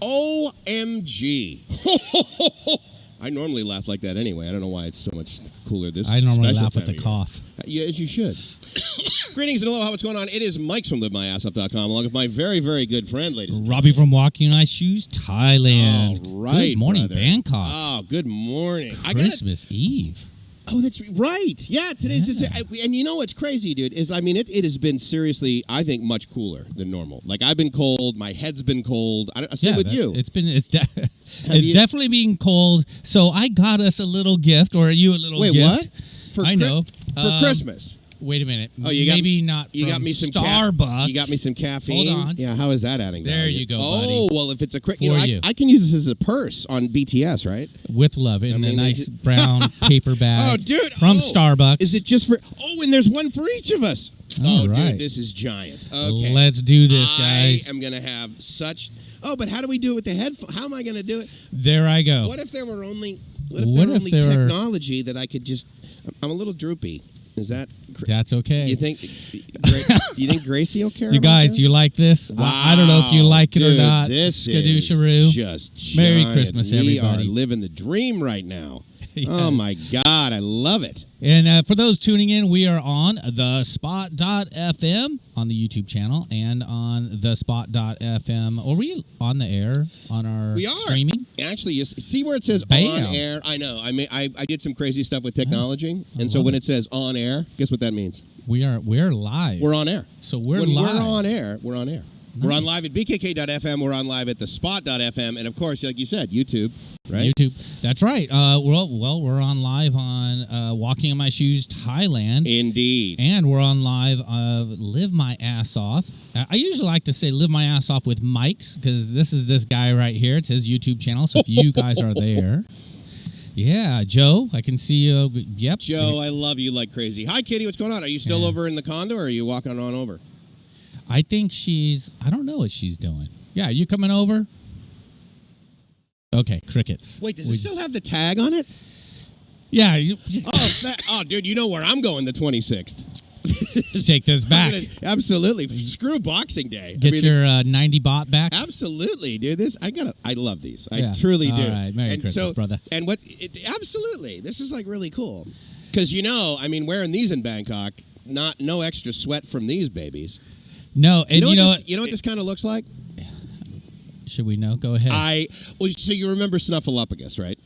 OMG. I normally laugh like that anyway. I don't know why it's so much cooler this I normally laugh with the cough. Yeah, as you should. Greetings and aloha. What's going on? It is Mike from LiveMyAssOff.com, along with my very, very good friend, ladies and Robbie from Walking Nice Shoes, Thailand. All right, Good morning, brother. Bangkok. Oh, good morning. Christmas Eve. Oh, that's right. Yeah, today's just, and you know what's crazy, dude, is, I mean, it has been seriously, I think, much cooler than normal. Like, I've been cold. My head's been cold. Same with you. It's definitely being cold. So I got us a little gift, or you a little gift. Wait, what? I know. For Christmas. Wait a minute. Oh, maybe not. You got me some Starbucks. You got me some caffeine. Hold on. Yeah, how is that adding value? There you go, buddy. Oh, well, if it's a quick, you. I can use this as a purse on BTS, right? With love in a nice brown paper bag. Oh, dude. From Starbucks. Is it just for? Oh, and there's one for each of us. All right. Dude, this is giant. Okay. Let's do this, guys. I am gonna have such. Oh, but how do we do it with the headphones? How am I gonna do it? There I go. What if there were only? What if there were only technology that I could just? I'm a little droopy. Is that? That's okay. You think Gracie will care? You guys, that? do you like this? Wow, I don't know if you like it or not. This Skadoosh-a-roo. is just Merry giant. Christmas, everybody. We are living the dream right now. Yes. Oh my God, I love it. And for those tuning in, we are on the Spot.fm on the YouTube channel and on the Spot.fm. Are we on the air on our streaming? Actually, you see where it says Bam. on air? I know. I did some crazy stuff with technology, and so when it says on air, guess what that means? We're live. We're on air. So we're when live. We're on air. We're on air. Nice. We're on live at bkk.fm. We're on live at the spot.fm. And, of course, like you said, YouTube, right? YouTube. That's right. We're on live on Walking in My Shoes, Thailand. Indeed. And we're on live Live My Ass Off. I usually like to say Live My Ass Off with mics because this is this guy right here. It's his YouTube channel. So if you guys are there. Yeah, Joe, I can see you. Yep. Joe, I love you like crazy. Hi, Kitty. What's going on? Are you still over in the condo or are you walking on over? I think I don't know what she's doing. Yeah, you coming over? Okay, crickets. Wait, does it still have the tag on it? Yeah. Dude, you know where I'm going the 26th. Take this back. Absolutely. Screw Boxing Day. Get your 90 baht back. Absolutely, dude. I love these. I truly do. All right, Merry Christmas, brother. And absolutely. This is like really cool. Because wearing these in Bangkok, no extra sweat from these babies. No, and you know what this kind of looks like? Should we know? Go ahead. So you remember Snuffleupagus, right?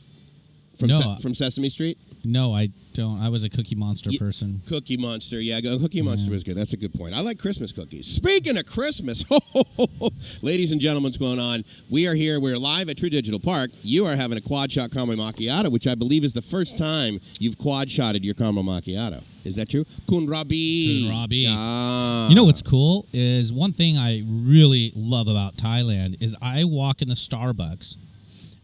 From Sesame Street? No, I don't. I was a Cookie Monster person. Cookie Monster, yeah. Cookie Monster was good. That's a good point. I like Christmas cookies. Speaking of Christmas, ladies and gentlemen, what's going on? We are here. We're live at True Digital Park. You are having a quad shot caramel macchiato, which I believe is the first time you've quad shotted your caramel macchiato. Is that true? Kun Robbie. Ah. You know what's cool is one thing I really love about Thailand is I walk in the Starbucks.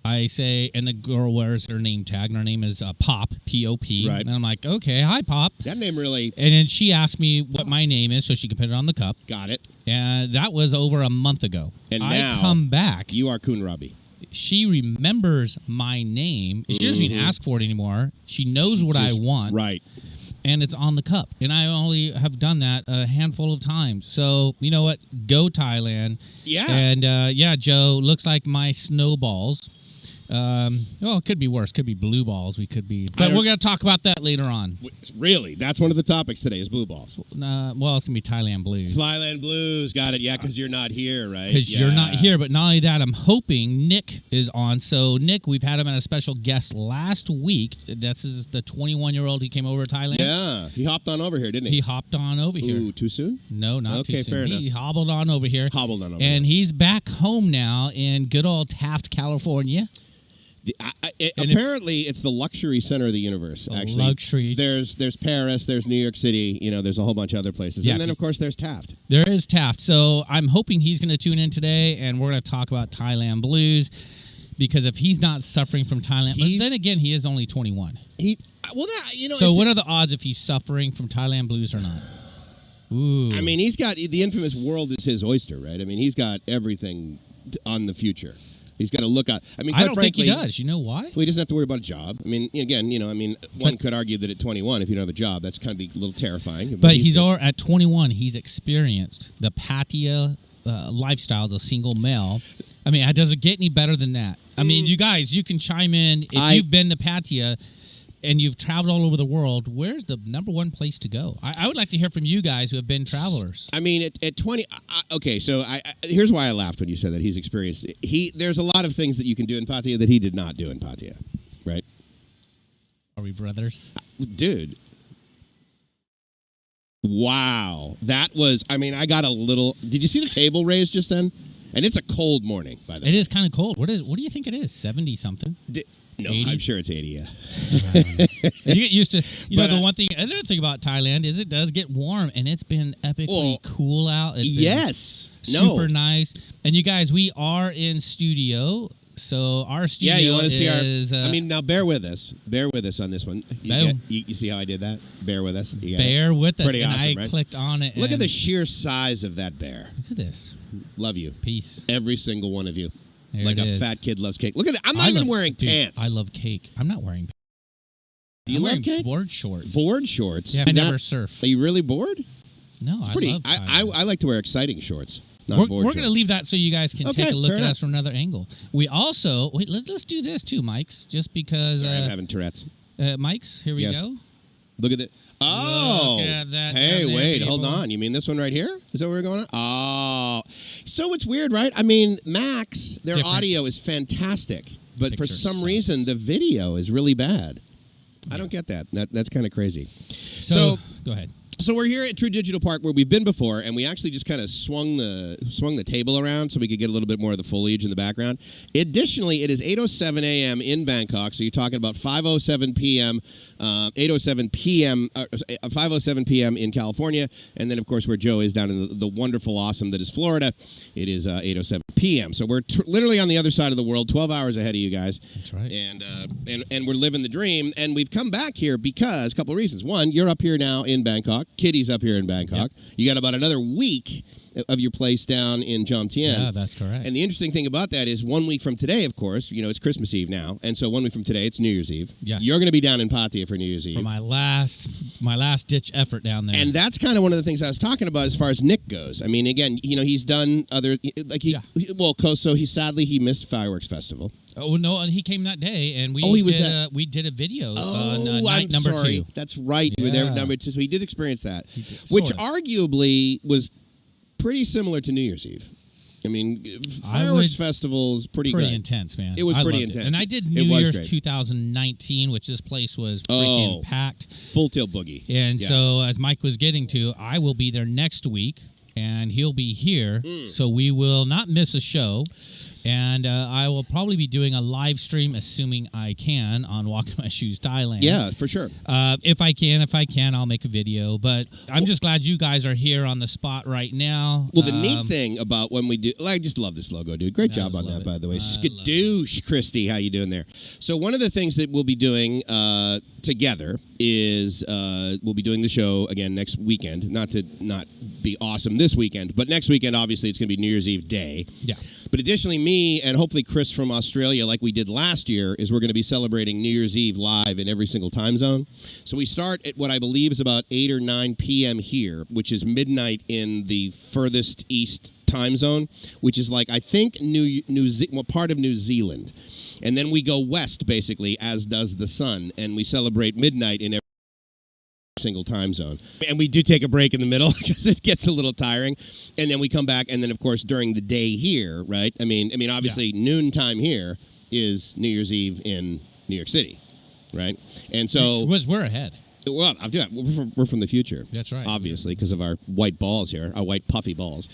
I say, and the girl wears her name tag, and her name is Pop, P-O-P. Right. And I'm like, okay, hi, Pop. That name really... And then she asked me what my name is so she could put it on the cup. Got it. And that was over a month ago. And I come back. You are Kun Robbie. She remembers my name. She doesn't even ask for it anymore. She knows what I want. Right. And it's on the cup. And I only have done that a handful of times. So, you know what? Go Thailand. Yeah. And, Joe, looks like my snowballs. It could be worse. Could be blue balls. But we're going to talk about that later on. Really? That's one of the topics today is blue balls. It's going to be Thailand Blues. Thailand Blues. Got it. Yeah, because you're not here, right? Because you're not here. But not only that, I'm hoping Nick is on. So, Nick, we've had him as a special guest last week. This is the 21-year-old. He came over to Thailand. Yeah. He hopped on over here, didn't he? He hopped on over here. Ooh, too soon? No, not too soon. Okay, fair enough. He hobbled on over here. And he's back home now in good old Taft, California. Apparently, it's the luxury center of the universe. Actually, luxury. There's Paris. There's New York City. There's a whole bunch of other places, and then of course there's Taft. There is Taft. So I'm hoping he's going to tune in today, and we're going to talk about Thailand Blues. Because if he's not suffering from Thailand, but then again, he is only 21. So what are the odds if he's suffering from Thailand Blues or not? Ooh. I mean, he's got the infamous world is his oyster, right? I mean, he's got everything on the future. He's got to look out. I mean, I don't frankly, think he does. You know why? Well, he doesn't have to worry about a job. I mean, again, one could argue that at 21, if you don't have a job, that's kind of a little terrifying. But he's at 21. He's experienced the PATTAYA lifestyle, the single male. I mean, does it get any better than that? I mean, you guys, you can chime in. If you've been to Pattaya and you've traveled all over the world, where's the number one place to go? I would like to hear from you guys who have been travelers. I mean, at 20... okay, so here's why I laughed when you said that he's experienced it. There's a lot of things that you can do in Pattaya that he did not do in Pattaya, right? Are we brothers? Dude. Wow. That was... I mean, I got a little... Did you see the table raised just then? And it's a cold morning, by the way. It is kind of cold. What do you think it is? 70-something? No, 80? I'm sure it's 80, yeah. You get used to... Another thing about Thailand is it does get warm, and it's been epically cool out. It's super nice. And you guys, we are in studio. So our studio you want to see our... I mean, now bear with us. Bear with us on this one. You see how I did that? Bear with us. Bear with us. Pretty awesome, I right? clicked on it. Look at the sheer size of that bear. Look at this. Love you. Peace. Every single one of you. There like a fat kid loves cake. Look at it. I'm not even wearing pants. I love cake. I'm not wearing pants. Do you love cake? Board shorts. Board shorts? Yeah, I never surf. Are you really bored? No, I like to wear exciting shorts. We're going to leave that so you guys can take a look at us from another angle. We also... Wait, let's do this too, Mikes, just because... Sorry, I'm having Tourette's. Mikes, here we go. Look at it. Oh! Look at that. Hey, wait, hold on. You mean this one right here? Is that where we're going on? Oh. So it's weird, right? I mean, Max, their audio is fantastic, but for some reason, the video is really bad. I don't get that. That's kind of crazy. So go ahead. So we're here at True Digital Park where we've been before, and we actually just kind of swung the table around so we could get a little bit more of the foliage in the background. Additionally, it is 8:07 a.m. in Bangkok, so you're talking about 5:07 p.m., 8:07 p.m., 5:07 p.m. in California, and then of course where Joe is down in the wonderful, awesome that is Florida, it is 8:07 p.m. So we're literally on the other side of the world, 12 hours ahead of you guys. That's right. And we're living the dream, and we've come back here because a couple of reasons. One, you're up here now in Bangkok. Kitty's up here in Bangkok. Yep. You got about another week of your place down in JOMTIEN. Yeah, that's correct. And the interesting thing about that is 1 week from today, of course, it's Christmas Eve now, and so 1 week from today, it's New Year's Eve. Yes. You're going to be down in Pattaya for New Year's Eve. For my last ditch effort down there. And that's kind of one of the things I was talking about as far as Nick goes. I mean, again, he's done other so he missed Fireworks Festival. Oh no! And he came that day, and we did a video on night number 2. That's right. You were there number 2, so he did experience that, which arguably was pretty similar to New Year's Eve. I mean, Fireworks Festival is pretty intense, man. It was pretty intense. And I did New Year's 2019, which this place was freaking packed. Full tilt boogie. And so, as Mike was getting to, I will be there next week, and he'll be here, so we will not miss a show. And I will probably be doing a live stream, assuming I can, on Walk in My Shoes Thailand. Yeah, for sure. If I can, I'll make a video. But I'm just glad you guys are here on the spot right now. Well, the neat thing about when we do... I just love this logo, dude. Great job on that, by the way. Skadoosh, Christy. How you doing there? So one of the things that we'll be doing together is we'll be doing the show again next weekend. Not to not be awesome this weekend, but next weekend, obviously, it's going to be New Year's Eve day. Yeah. But additionally, me and hopefully Chris from Australia, like we did last year, is we're going to be celebrating New Year's Eve live in every single time zone. So we start at what I believe is about 8 or 9 p.m. here, which is midnight in the furthest east time zone, which is like, I think, part of New Zealand. And then we go west, basically, as does the sun, and we celebrate midnight in every single time zone. And we do take a break in the middle because it gets a little tiring. And then we come back, and then, of course, during the day here, right? I mean, obviously, noontime here is New Year's Eve in New York City, right? And so... We're ahead. Well, we're from the future. That's right. Obviously, because of our white balls here, our white puffy balls.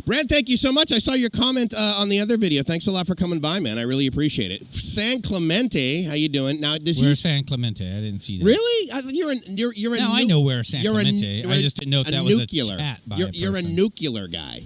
Brad, thank you so much. I saw your comment on the other video. Thanks a lot for coming by, man. I really appreciate it. San Clemente, how you doing? Now, where's San Clemente? I didn't see that. Really? You're a. No, I know where San Clemente. I just didn't know if that was a chat by a person. You're a nuclear guy.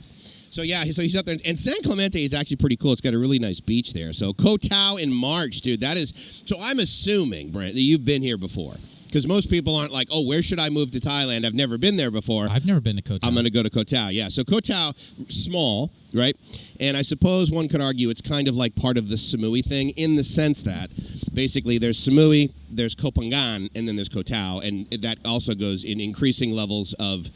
So he's up there, and San Clemente is actually pretty cool. It's got a really nice beach there. So Koh Tao in March, dude. That is. So I'm assuming, Brent, that you've been here before. Because most people aren't like, oh, where should I move to Thailand? I've never been there before. I've never been to Koh Tao. I'm going to go to Koh Tao, yeah. So Koh Tao, small, right? And I suppose one could argue it's kind of like part of the Samui thing in the sense that basically there's Samui, there's Koh Phangan, and then there's Koh Tao. And that also goes in increasing levels of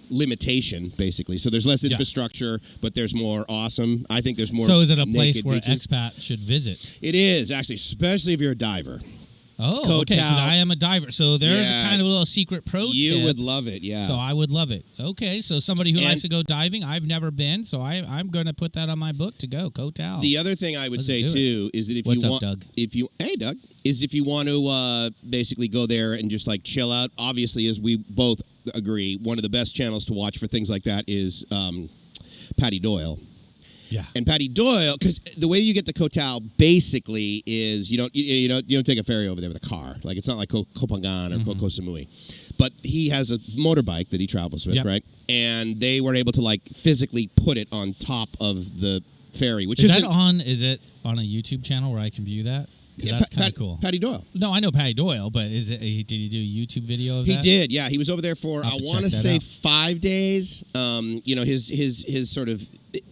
limitation, basically. So there's less infrastructure, but there's more awesome. I think there's more. So is it a place where beaches. expats should visit? It is, actually, especially if you're a diver. Oh, okay, because I am a diver. So there's a kind of a little secret pro tip. You would love it, yeah. So I would love it. Okay, so somebody who likes to go diving, I've never been, so I'm going to put that on my book to go. Koh Tao. The other thing I would say, too, is that if What's you up, want... Doug? Hey, Doug. Is if you want to basically go there and just, like, chill out, obviously, as we both agree, one of the best channels to watch for things like that is Patty Doyle. Yeah. And Patty Doyle, because the way you get to Koh Tao basically is you don't take a ferry over there with a car. Like, it's not like Koh Phangan or Koh Samui. But he has a motorbike that he travels with, right? And they were able to, like, physically put it on top of the ferry, which is it on a YouTube channel where I can view that? Yeah, that's kind of cool. Patty Doyle. No, I know Patty Doyle, but did he do a YouTube video of that? He did, yeah. He was over there for, I want to say, 5 days. His sort of...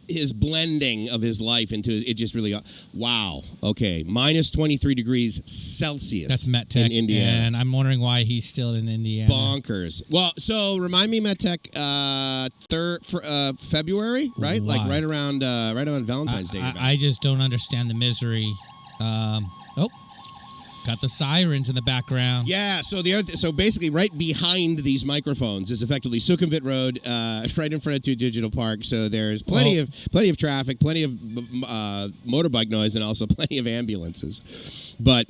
his blending of his life into it just really wow. Okay, minus 23 degrees Celsius. That's MetTech in Indiana, and I'm wondering why he's still in Indiana. Bonkers. Well, so remind me, MetTech, February, right? Why? Like right around Valentine's Day. I just don't understand the misery. Got the sirens in the background. Yeah, so basically right behind these microphones is effectively Sukhumvit Road, right in front of Two Digital Park. So there's plenty of traffic, plenty of motorbike noise, and also plenty of ambulances. But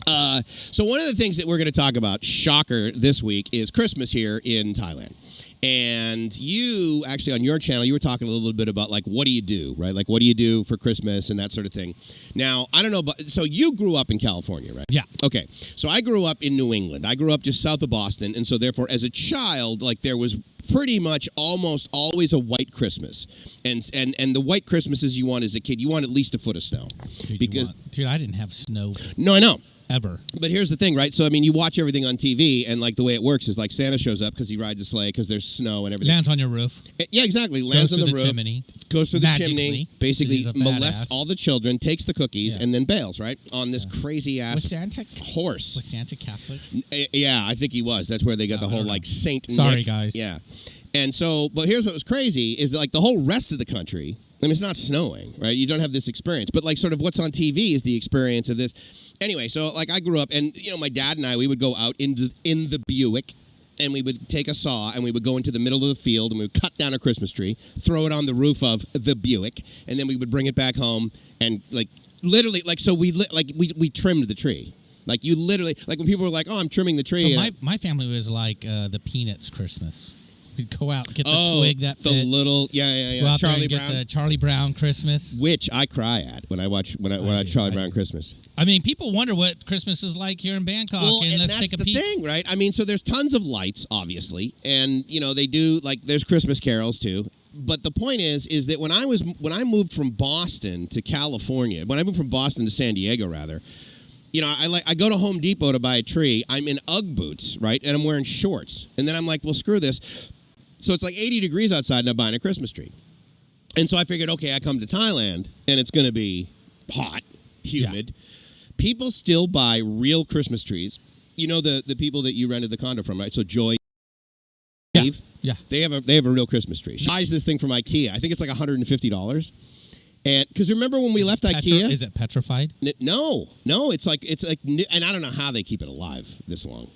so one of the things that we're going to talk about, shocker, this week is Christmas here in Thailand. And you, actually, on your channel, you were talking a little bit about, like, what do you do, right? Like, what do you do for Christmas and that sort of thing. Now, I don't know, but so you grew up in California, right? Yeah. Okay. So I grew up in New England. I grew up just south of Boston. And so, therefore, as a child, like, there was pretty much almost always a white Christmas. And the white Christmases you want as a kid, you want at least a foot of snow. Dude, I didn't have snow. No, I know. Ever. But here's the thing, right? So, I mean, you watch everything on TV, and, like, the way it works is, like, Santa shows up because he rides a sleigh because there's snow and everything. Lands on your roof. Yeah, exactly. Lands on the roof. Chimney. Goes through the chimney. Basically molests molests all the children, takes the cookies, and then bails, right? On this crazy-ass horse. Was Santa Catholic? Yeah, I think he was. That's where they got the whole, like, Saint Nick. Sorry, guys. Yeah. And so, but here's what was crazy is that, like, the whole rest of the country, I mean, it's not snowing, right? You don't have this experience. But, like, sort of what's on TV is the experience of this. Anyway, so, like, I grew up, and, my dad and I, we would go out in the Buick, and we would take a saw, and we would go into the middle of the field, and we would cut down a Christmas tree, throw it on the roof of the Buick, and then we would bring it back home, and, like, literally, like, so we trimmed the tree. Like, you literally, like, when people were like, oh, I'm trimming the tree. So my family was like the Peanuts Christmas. We'd go out, get the twig that fit. The little, yeah. Go out Charlie there and Brown. get the Charlie Brown Christmas. Which I cry at when I watch Charlie Brown Christmas. I mean, people wonder what Christmas is like here in Bangkok. Well, and let's that's take a the peek. thing, right? I mean, so there's tons of lights, obviously. And, they do, like, there's Christmas carols, too. But the point is that when I moved from Boston to California, when I moved from Boston to San Diego, rather, I go to Home Depot to buy a tree. I'm in Ugg boots, right? And I'm wearing shorts. And then I'm like, well, screw this. So it's like 80 degrees outside and I'm buying a Christmas tree. And so I figured, okay, I come to Thailand and it's going to be hot, humid. Yeah. People still buy real Christmas trees. You know the people that you rented the condo from, right? So Joy, Eve, yeah. They have a real Christmas tree. She buys this thing from IKEA. I think it's like $150. And because remember when we left IKEA? Is it petrified? No, it's like, and I don't know how they keep it alive this long.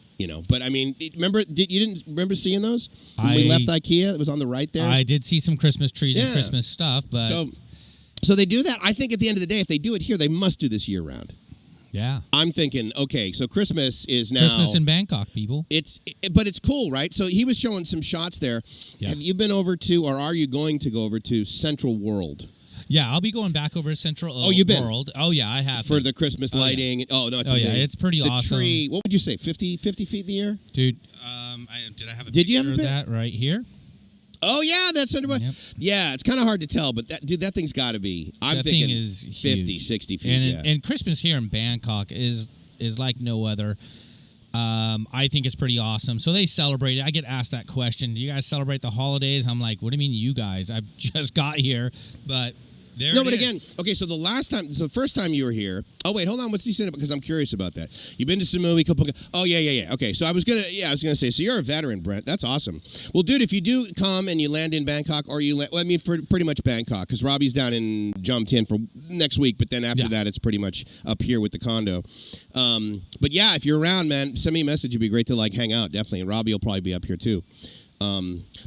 But I mean, you didn't remember seeing those when we left IKEA? It was on the right there. I did see some Christmas trees and Christmas stuff, but so they do that. I think at the end of the day, if they do it here, they must do this year round. Yeah, I'm thinking, okay, so Christmas is now Christmas in Bangkok, people. But it's cool, right? So he was showing some shots there. Yeah. Have you been over to, or are you going to go over to Central World? Yeah, I'll be going back over to Central World. You've been? Oh, yeah, I have. For the Christmas lighting. Yeah. Oh, no, it's amazing. Yeah, it's pretty awesome. The tree, what would you say, 50 feet in the air? Dude, did I have a picture of that right here? Oh, yeah, that's under. Yep. Yeah, it's kind of hard to tell, but that thing's got to be. I'm thinking thing is 50, huge. 60 feet. And Christmas here in Bangkok is like no other. I think it's pretty awesome. So they celebrate it. I get asked that question. Do you guys celebrate the holidays? I'm like, what do you mean you guys? I've just got here. But But again, okay, so the first time you were here. Oh, wait, hold on. What's he saying? Because I'm curious about that. You've been to Samui, Oh, yeah. Okay, so I was going to say, so you're a veteran, Brent. That's awesome. Well, dude, if you do come and you land in Bangkok, or for pretty much Bangkok, because Robbie's down in JOMTIEN for next week, but then after that, it's pretty much up here with the condo. But yeah, if you're around, man, send me a message. It'd be great to hang out, definitely. And Robbie will probably be up here too.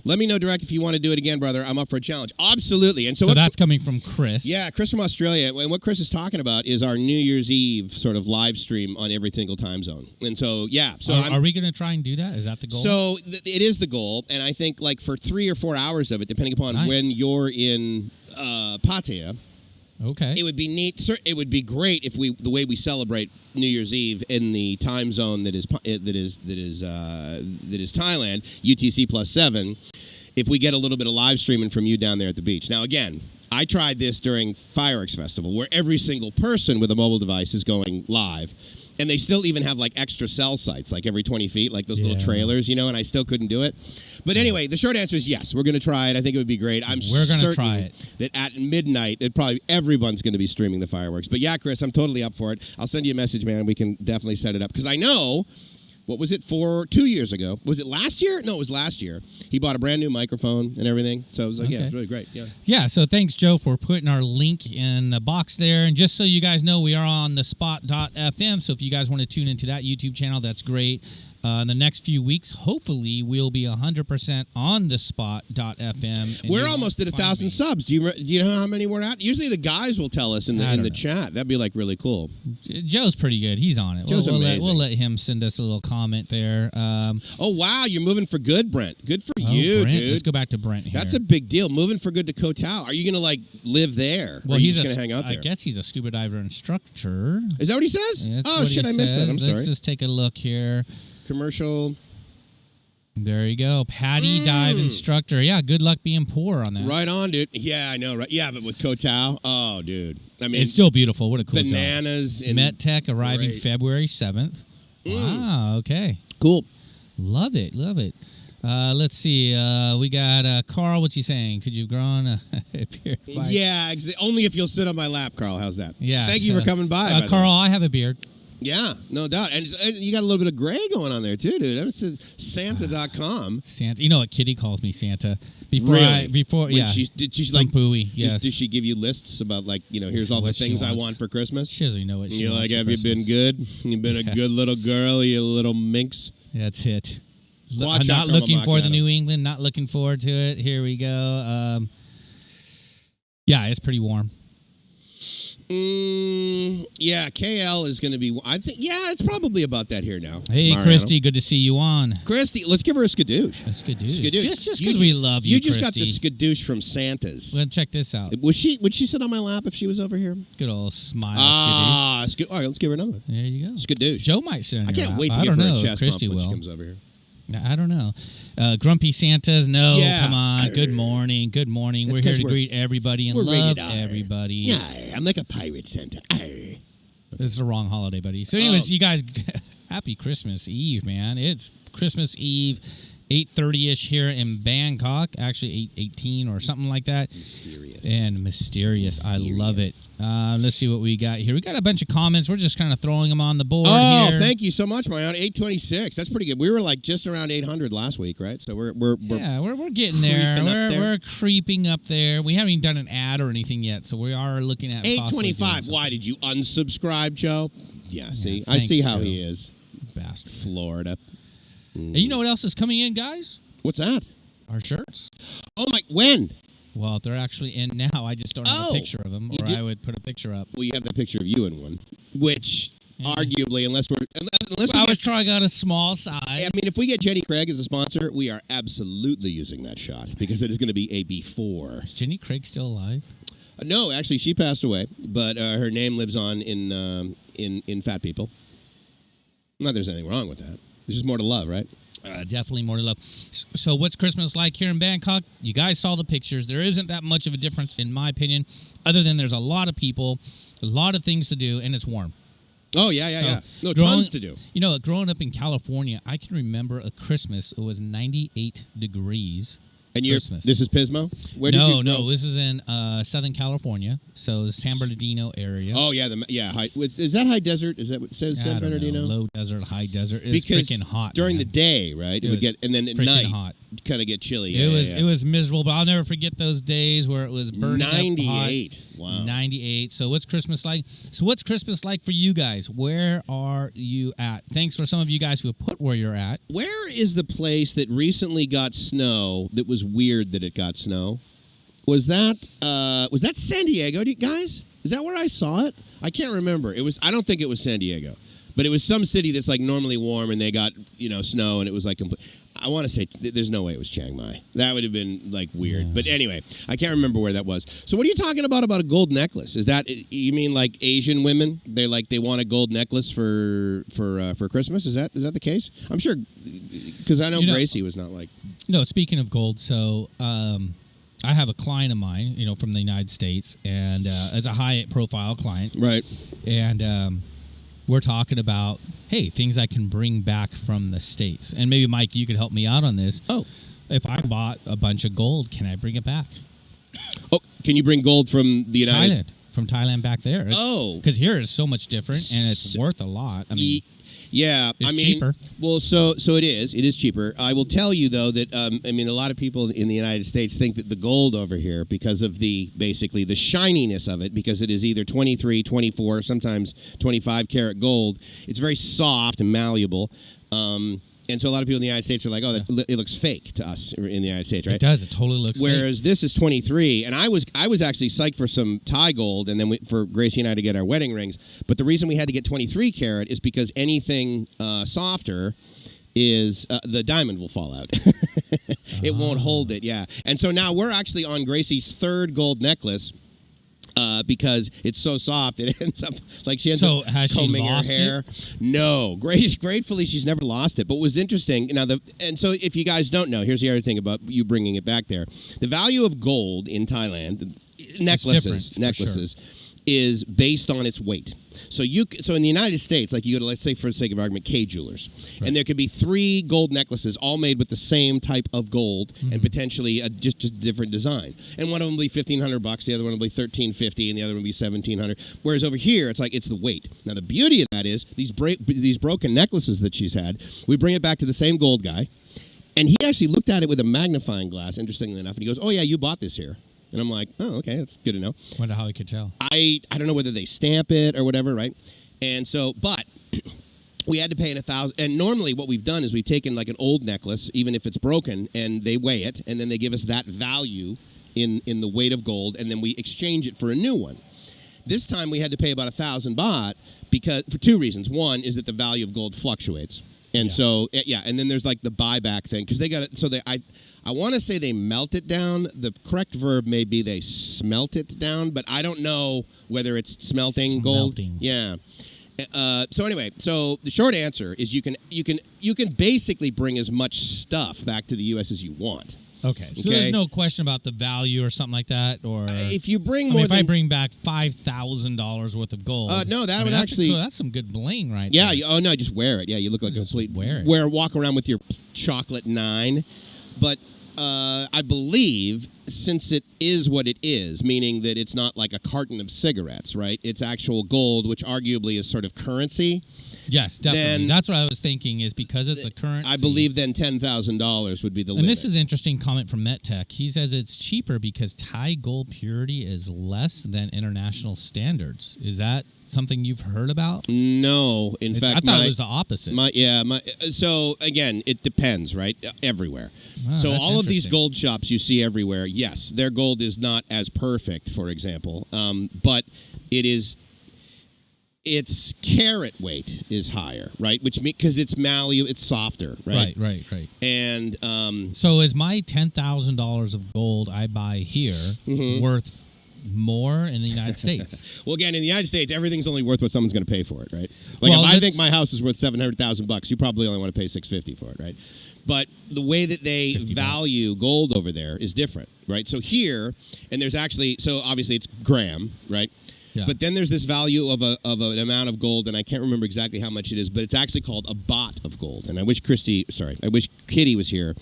Let me know direct if you want to do it again, brother. I'm up for a challenge. Absolutely. And so that's coming from Chris. Yeah, Chris from Australia. And what Chris is talking about is our New Year's Eve sort of live stream on every single time zone. And so, yeah. So are we going to try and do that? Is that the goal? So it is the goal. And I think for 3 or 4 hours of it, depending upon when you're in Pattaya. Okay. It would be neat. It would be great if the way we celebrate New Year's Eve in the time zone that is Thailand, UTC +7. If we get a little bit of live streaming from you down there at the beach. Now, again, I tried this during Fireworks Festival, where every single person with a mobile device is going live. And they still even have extra cell sites, every 20 feet, those little trailers, and I still couldn't do it. But anyway, the short answer is yes, we're going to try it. I think it would be great. We're going to try it. That at midnight, everyone's going to be streaming the fireworks. But yeah, Chris, I'm totally up for it. I'll send you a message, man. We can definitely set it up. Because I know, what was it, 2 years ago? Was it last year? No, it was last year. He bought a brand new microphone and everything. So it was yeah, it was really great. Yeah, so thanks, Joe, for putting our link in the box there. And just so you guys know, we are on the spot.fm. So if you guys want to tune into that YouTube channel, that's great. In the next few weeks, hopefully, we'll be 100% on the spot.fm. We're almost at 1,000 subs. Do you know how many we're at? Usually the guys will tell us in the chat. That'd be really cool. Joe's pretty good. He's on it. Joe's amazing. We'll let him send us a little comment there. Oh, wow. You're moving for good, Brent. Good for you, Brent. dude. Let's go back to Brent here. That's a big deal. Moving for good to Koh Tao. Are you going to live there? Well, he's going to hang out there? I guess he's a scuba diver instructor. Is that what he says? Yeah, oh, shit. I missed that. I'm sorry. Let's just take a look here. Commercial. There you go. Patty dive instructor. Yeah, good luck being poor on that. Right on, dude. Yeah, I know, right? Yeah, but with Koh Tao, oh, dude. I mean, it's still beautiful. What a cool bananas job. MetTech arriving February 7th. Wow, okay. Cool. Love it. Let's see. We got Carl. What's he saying? Could you grow on a beard? Yeah, only if you'll sit on my lap, Carl. How's that? Yeah. Thank you for coming by Carl, I have a beard. Yeah, no doubt. And you got a little bit of gray going on there, too, dude. That's Santa.com. Santa. You know what Kitty calls me Santa. Did she Pooey, yes. Did she give you lists about, here's all the things I want for Christmas? She doesn't know what she wants. You're have you been good? You've been a good little girl, you little minx? That's it. I'm not looking for the New England, not looking forward to it. Here we go. Yeah, it's pretty warm. Yeah, KL is going to be. I think. Yeah, it's probably about that here now. Hey, Mariano. Christy, good to see you on. Christy, let's give her a skadoosh. A skadoosh. Just because we love you. You just got the skadoosh from Santa's. Well, check this out. Would she sit on my lap if she was over here? Good old smile. All right, let's give her another one. There you go. Skadoosh. Joe might sit on your lap. I can't wait to give her a chest bump when will. she comes over here. I don't know. Grumpy Santas, no, come on. Good morning. Good morning. We're here to greet everybody and love everybody. Yeah, I'm like a pirate Santa. This is the wrong holiday, buddy. So anyways, you guys, happy Christmas Eve, man. It's Christmas Eve, 8:30-ish here in Bangkok. Actually, 8:18 or something like that. Mysterious. I love it. Let's see what we got here. We got a bunch of comments. We're just kind of throwing them on the board here. Oh, thank you so much, Mariano. 826. That's pretty good. We were just around 800 last week, right? So we're getting there. We're creeping up there. We haven't even done an ad or anything yet, so we are looking at 825. Why did you unsubscribe, Joe? Yeah, see, I see how he is. Bastard. Florida. And you know what else is coming in, guys? What's that? Our shirts. Oh, my. When? Well, they're actually in now. I just don't have a picture of them, or I would put a picture up. Well, you have that picture of you in one, which arguably, unless I was trying out a small size. I mean, if we get Jenny Craig as a sponsor, we are absolutely using that shot because it is going to be a before. Is Jenny Craig still alive? No, actually, she passed away, but her name lives on in fat people. Not that there's anything wrong with that. There's just more to love, right? Definitely more to love. So what's Christmas like here in Bangkok? You guys saw the pictures. There isn't that much of a difference, in my opinion, other than there's a lot of people, a lot of things to do, and it's warm. Oh, yeah. No, tons to do. You know, growing up in California, I can remember a Christmas. It was 98 degrees. And Christmas. This is Pismo? No, this is in Southern California, so the San Bernardino area. Oh, yeah. Is that high desert? Is that what it says, San Bernardino? Low desert, high desert. It's freaking hot. During the day, right? It would get, and then at night, hot. Kind of get chilly. It was miserable, but I'll never forget those days where it was burning 98. Up hot. Wow. 98. So what's Christmas like? So what's Christmas like for you guys? Where are you at? Thanks for some of you guys who have put where you're at. Where is the place that recently got snow that was weird that it got snow? Was that San Diego, guys? Is that where I saw it? I can't remember. I don't think it was San Diego. But it was some city that's like normally warm, and they got snow, and it was like I want to say there's no way it was Chiang Mai. That would have been like weird. Yeah. But anyway, I can't remember where that was. So what are you talking about a gold necklace? Is that you mean like Asian women? They want a gold necklace for Christmas? Is that the case? I'm sure because I know Gracie was not like. No, speaking of gold, so. I have a client of mine, from the United States, and as a high-profile client, right? And we're talking about, hey, things I can bring back from the States. And maybe, Mike, you could help me out on this. Oh. If I bought a bunch of gold, can I bring it back? Oh, can you bring gold from the United Thailand. From Thailand back there. Because here is so much different, and it's worth a lot. I mean... Yeah, it's cheaper. Well, so it is. It is cheaper. I will tell you though that a lot of people in the United States think that the gold over here, because of basically the shininess of it, because it is either 23, 24, sometimes 25 karat gold. It's very soft and malleable. And so a lot of people in the United States are like, oh, it looks fake to us in the United States, right? It does. It totally looks fake. Whereas this is 23, and I was actually psyched for some Thai gold, and then for Gracie and I to get our wedding rings. But the reason we had to get 23 karat is because anything softer is the diamond will fall out. It won't hold it, yeah. And so now we're actually on Gracie's third gold necklace. Because it's so soft, it ends up like she ends up combing her hair. No, gratefully she's never lost it. But what was interesting and so if you guys don't know, here's the other thing about you bringing it back there. The value of gold in Thailand, necklaces, is based on its weight. So in the United States, like you go to, let's say for the sake of argument, K Jewelers, right. And there could be 3 gold necklaces all made with the same type of gold and potentially just a different design. And one of them will be $1,500, the other one will be $1,350, and the other one will be $1,700. Whereas over here, it's the weight. Now the beauty of that is these broken necklaces that she's had, we bring it back to the same gold guy, and he actually looked at it with a magnifying glass, interestingly enough, and he goes, "Oh yeah, you bought this here." And I'm like, oh, okay, that's good to know. Wonder how he could tell. I don't know whether they stamp it or whatever, right? And so, but we had to pay $1,000. And normally what we've done is we've taken like an old necklace, even if it's broken, and they weigh it, and then they give us that value in the weight of gold, and then we exchange it for a new one. This time we had to pay about 1,000 baht for 2 reasons. One is that the value of gold fluctuates. And so, and then there's like the buyback thing, because they got it. So I want to say they melt it down. The correct verb may be they smelt it down, but I don't know whether it's smelting gold. Yeah. So anyway, the short answer is you can basically bring as much stuff back to the U.S. as you want. Okay, so there's no question about the value or something like that, or if you bring if I bring back $5,000 worth of gold, no, that would actually that's some good bling, right? Yeah. There. Oh no, just wear it. Yeah, you look like a complete walk around with your chocolate 9, but. I believe, since it is what it is, meaning that it's not like a carton of cigarettes, right? It's actual gold, which arguably is sort of currency. Yes, definitely. That's what I was thinking, is because it's a currency. I believe then $10,000 would be the limit. And this is an interesting comment from MetTech. He says it's cheaper because Thai gold purity is less than international standards. Is that something you've heard about? No. In fact, I thought it was the opposite. So, again, it depends, right? Everywhere. Wow, so all of these gold shops you see everywhere, yes, their gold is not as perfect, for example, but its carat weight is higher, right? Which because it's malleable, it's softer, right? Right. And so is my $10,000 of gold I buy here worth more in the United States? Well, again, in the United States, everything's only worth what someone's going to pay for it, right? Like if I think my house is worth $700,000, you probably only want to pay $650 for it, right? But the way that they value gold over there is different, right? So here, and there's actually, so obviously it's gram, right? Yeah. But then there's this value of an amount of gold, and I can't remember exactly how much it is, but it's actually called a baht of gold. And I wish Kitty was here,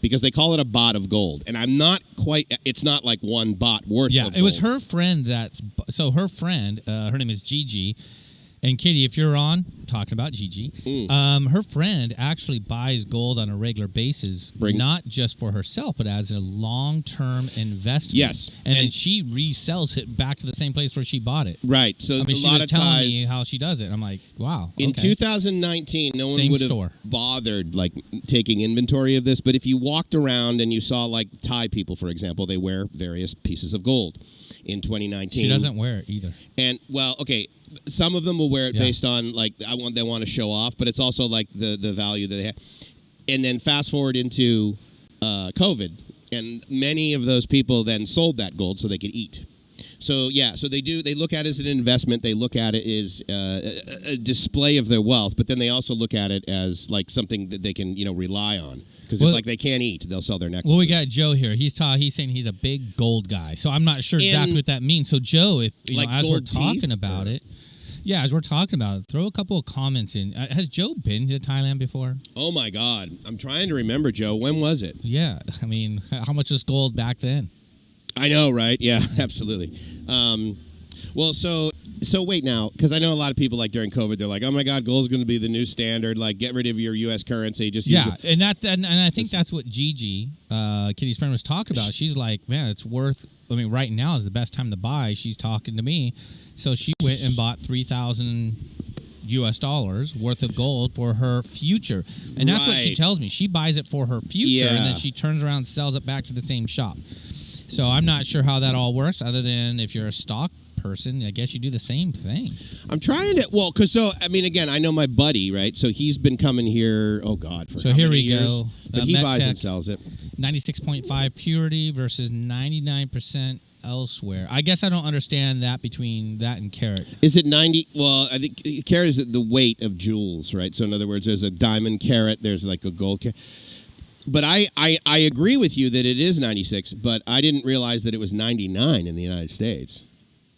because they call it a bot of gold, and I'm not quite. It's not like one bot worth. Yeah, of it was gold. her friend. Her friend. Her name is Gigi. And Kitty, if you're on, talking about Gigi, her friend actually buys gold on a regular basis, not just for herself, but as a long-term investment. Yes. And then she resells it back to the same place where she bought it. Right. So I mean, she was telling me how she does it. I'm like, wow. In 2019, no one would have bothered like taking inventory of this. But if you walked around and you saw like Thai people, for example, they wear various pieces of gold. In 2019, she doesn't wear it either. And well, okay. Some of them will wear it based on like they want to show off, but it's also like the value that they have. And then fast forward into COVID, and many of those people then sold that gold so they could eat. So yeah, so they look at it as an investment. They look at it as a display of their wealth, but then they also look at it as like something that they can rely on. Because if like they can't eat, they'll sell their necklaces. Well, we got Joe here. He's saying he's a big gold guy. So I'm not sure exactly what that means. So Joe, if as we're talking about it, throw a couple of comments in. Has Joe been to Thailand before? Oh my God, I'm trying to remember, Joe. When was it? Yeah, I mean, how much was gold back then? I know, right? Yeah, absolutely. Well, so wait now, because I know a lot of people like during COVID, they're like, "Oh my God, gold's going to be the new standard. Like, get rid of your U.S. currency." Just use and I think that's what Gigi, Kitty's friend, was talking about. She's like, "Man, it's worth. I mean, right now is the best time to buy." She's talking to me, so she went and bought $3,000 worth of gold for her future, and that's what she tells me. She buys it for her future, and then she turns around and sells it back to the same shop. So I'm not sure how that all works, other than if you're a stock person, I guess you do the same thing. I'm trying to, I mean, again, I know my buddy, right? So he's been coming here, oh God, for how many years? Go. But he buys and sells it. 96.5 purity versus 99% elsewhere. I guess I don't understand that between that and carat. Is it 90? Well, I think carat is the weight of jewels, right? So in other words, there's a diamond carat, there's like a gold carat. But I agree with you that it is 96, but I didn't realize that it was 99 in the United States.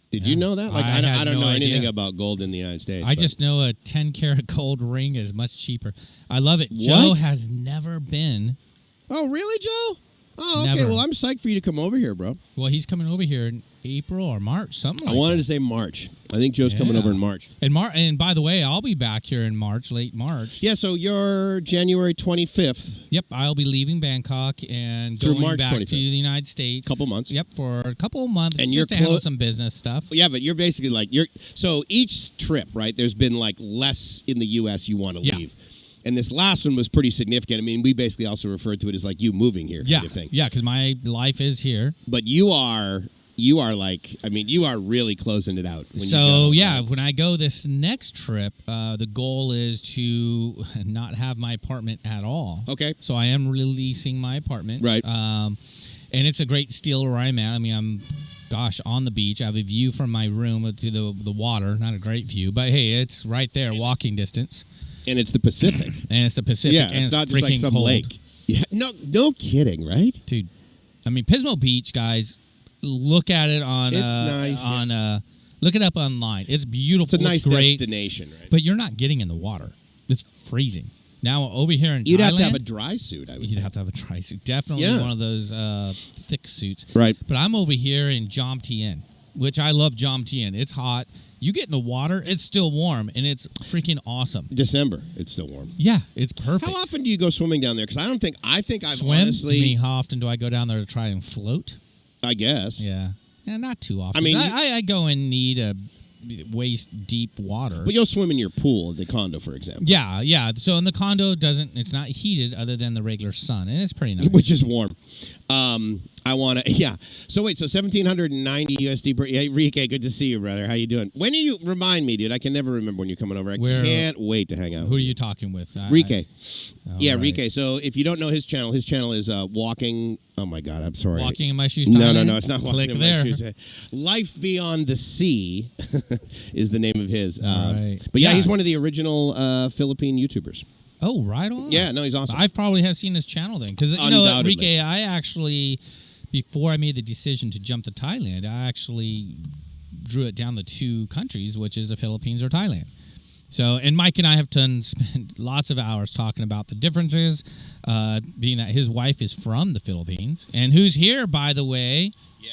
Did you know that? Like I don't know anything about gold in the United States. I just know a 10-karat gold ring is much cheaper. I love it. What? Joe has never been. Oh, really, Joe? Oh, okay. Never. Well, I'm psyched for you to come over here, bro. Well, he's coming over here in April or March, something like that. I wanted to say March. I think Joe's coming over in March. And by the way, I'll be back here in March, late March. Yeah, so you're January 25th. Yep, I'll be leaving Bangkok and going March back 25th. to the United States. Couple months. Yep, for a couple of months, and just to handle some business stuff. Yeah, but you're basically like so each trip, right? There's been like less in the U.S. you want to leave. And this last one was pretty significant. I mean, we basically also referred to it as like you moving here kind of thing. Yeah, because my life is here. But you are like, I mean, you are really closing it out. When I go this next trip, the goal is to not have my apartment at all. Okay. So I am releasing my apartment. Right. And it's a great steal where I'm at. I mean, I'm on the beach. I have a view from my room to the water. Not a great view, but hey, it's right there, walking distance. And it's the Pacific. Yeah, and it's not just like some cold. lake. Yeah, no kidding, right? Dude, I mean, Pismo Beach, guys, look at it on. It's nice. Look it up online. It's beautiful. It's a nice great, destination, right? But you're not getting in the water. It's freezing. Now over here in Thailand, you'd have to have a dry suit. You'd have to have a dry suit. Definitely one of those thick suits. Right. But I'm over here in JOMTIEN, which I love JOMTIEN. It's hot. You get in the water, it's still warm, and it's freaking awesome. December, it's still warm. Yeah, it's perfect. How often do you go swimming down there? Because I think I've Swim? honestly... You mean how often do I go down there to try and float? I guess. Yeah, not too often. I mean... I go and need a waist-deep water. But you'll swim in your pool at the condo, for example. Yeah. So in the condo, it's not heated other than the regular sun, and it's pretty nice. Which is warm. I want to, So wait, so 1,790 USD per, Rike, good to see you, brother. How you doing? When are you, remind me, dude, I can never remember when you're coming over. I can't wait to hang out. Who are you talking with? Rike. Right. Rike. So if you don't know his channel is Walking, oh my God, I'm sorry. Walking in My Shoes. No, it's not Walking in there. My Shoes. Life Beyond the Sea is the name of his. Right. But he's one of the original Philippine YouTubers. Oh, right on. Yeah, no, he's awesome. I probably have seen his channel then. Because, Rike, I actually... Before I made the decision to jump to Thailand, I actually drew it down to two countries, which is the Philippines or Thailand. So, and Mike and I have spent lots of hours talking about the differences, being that his wife is from the Philippines, and who's here, by the way. Yeah.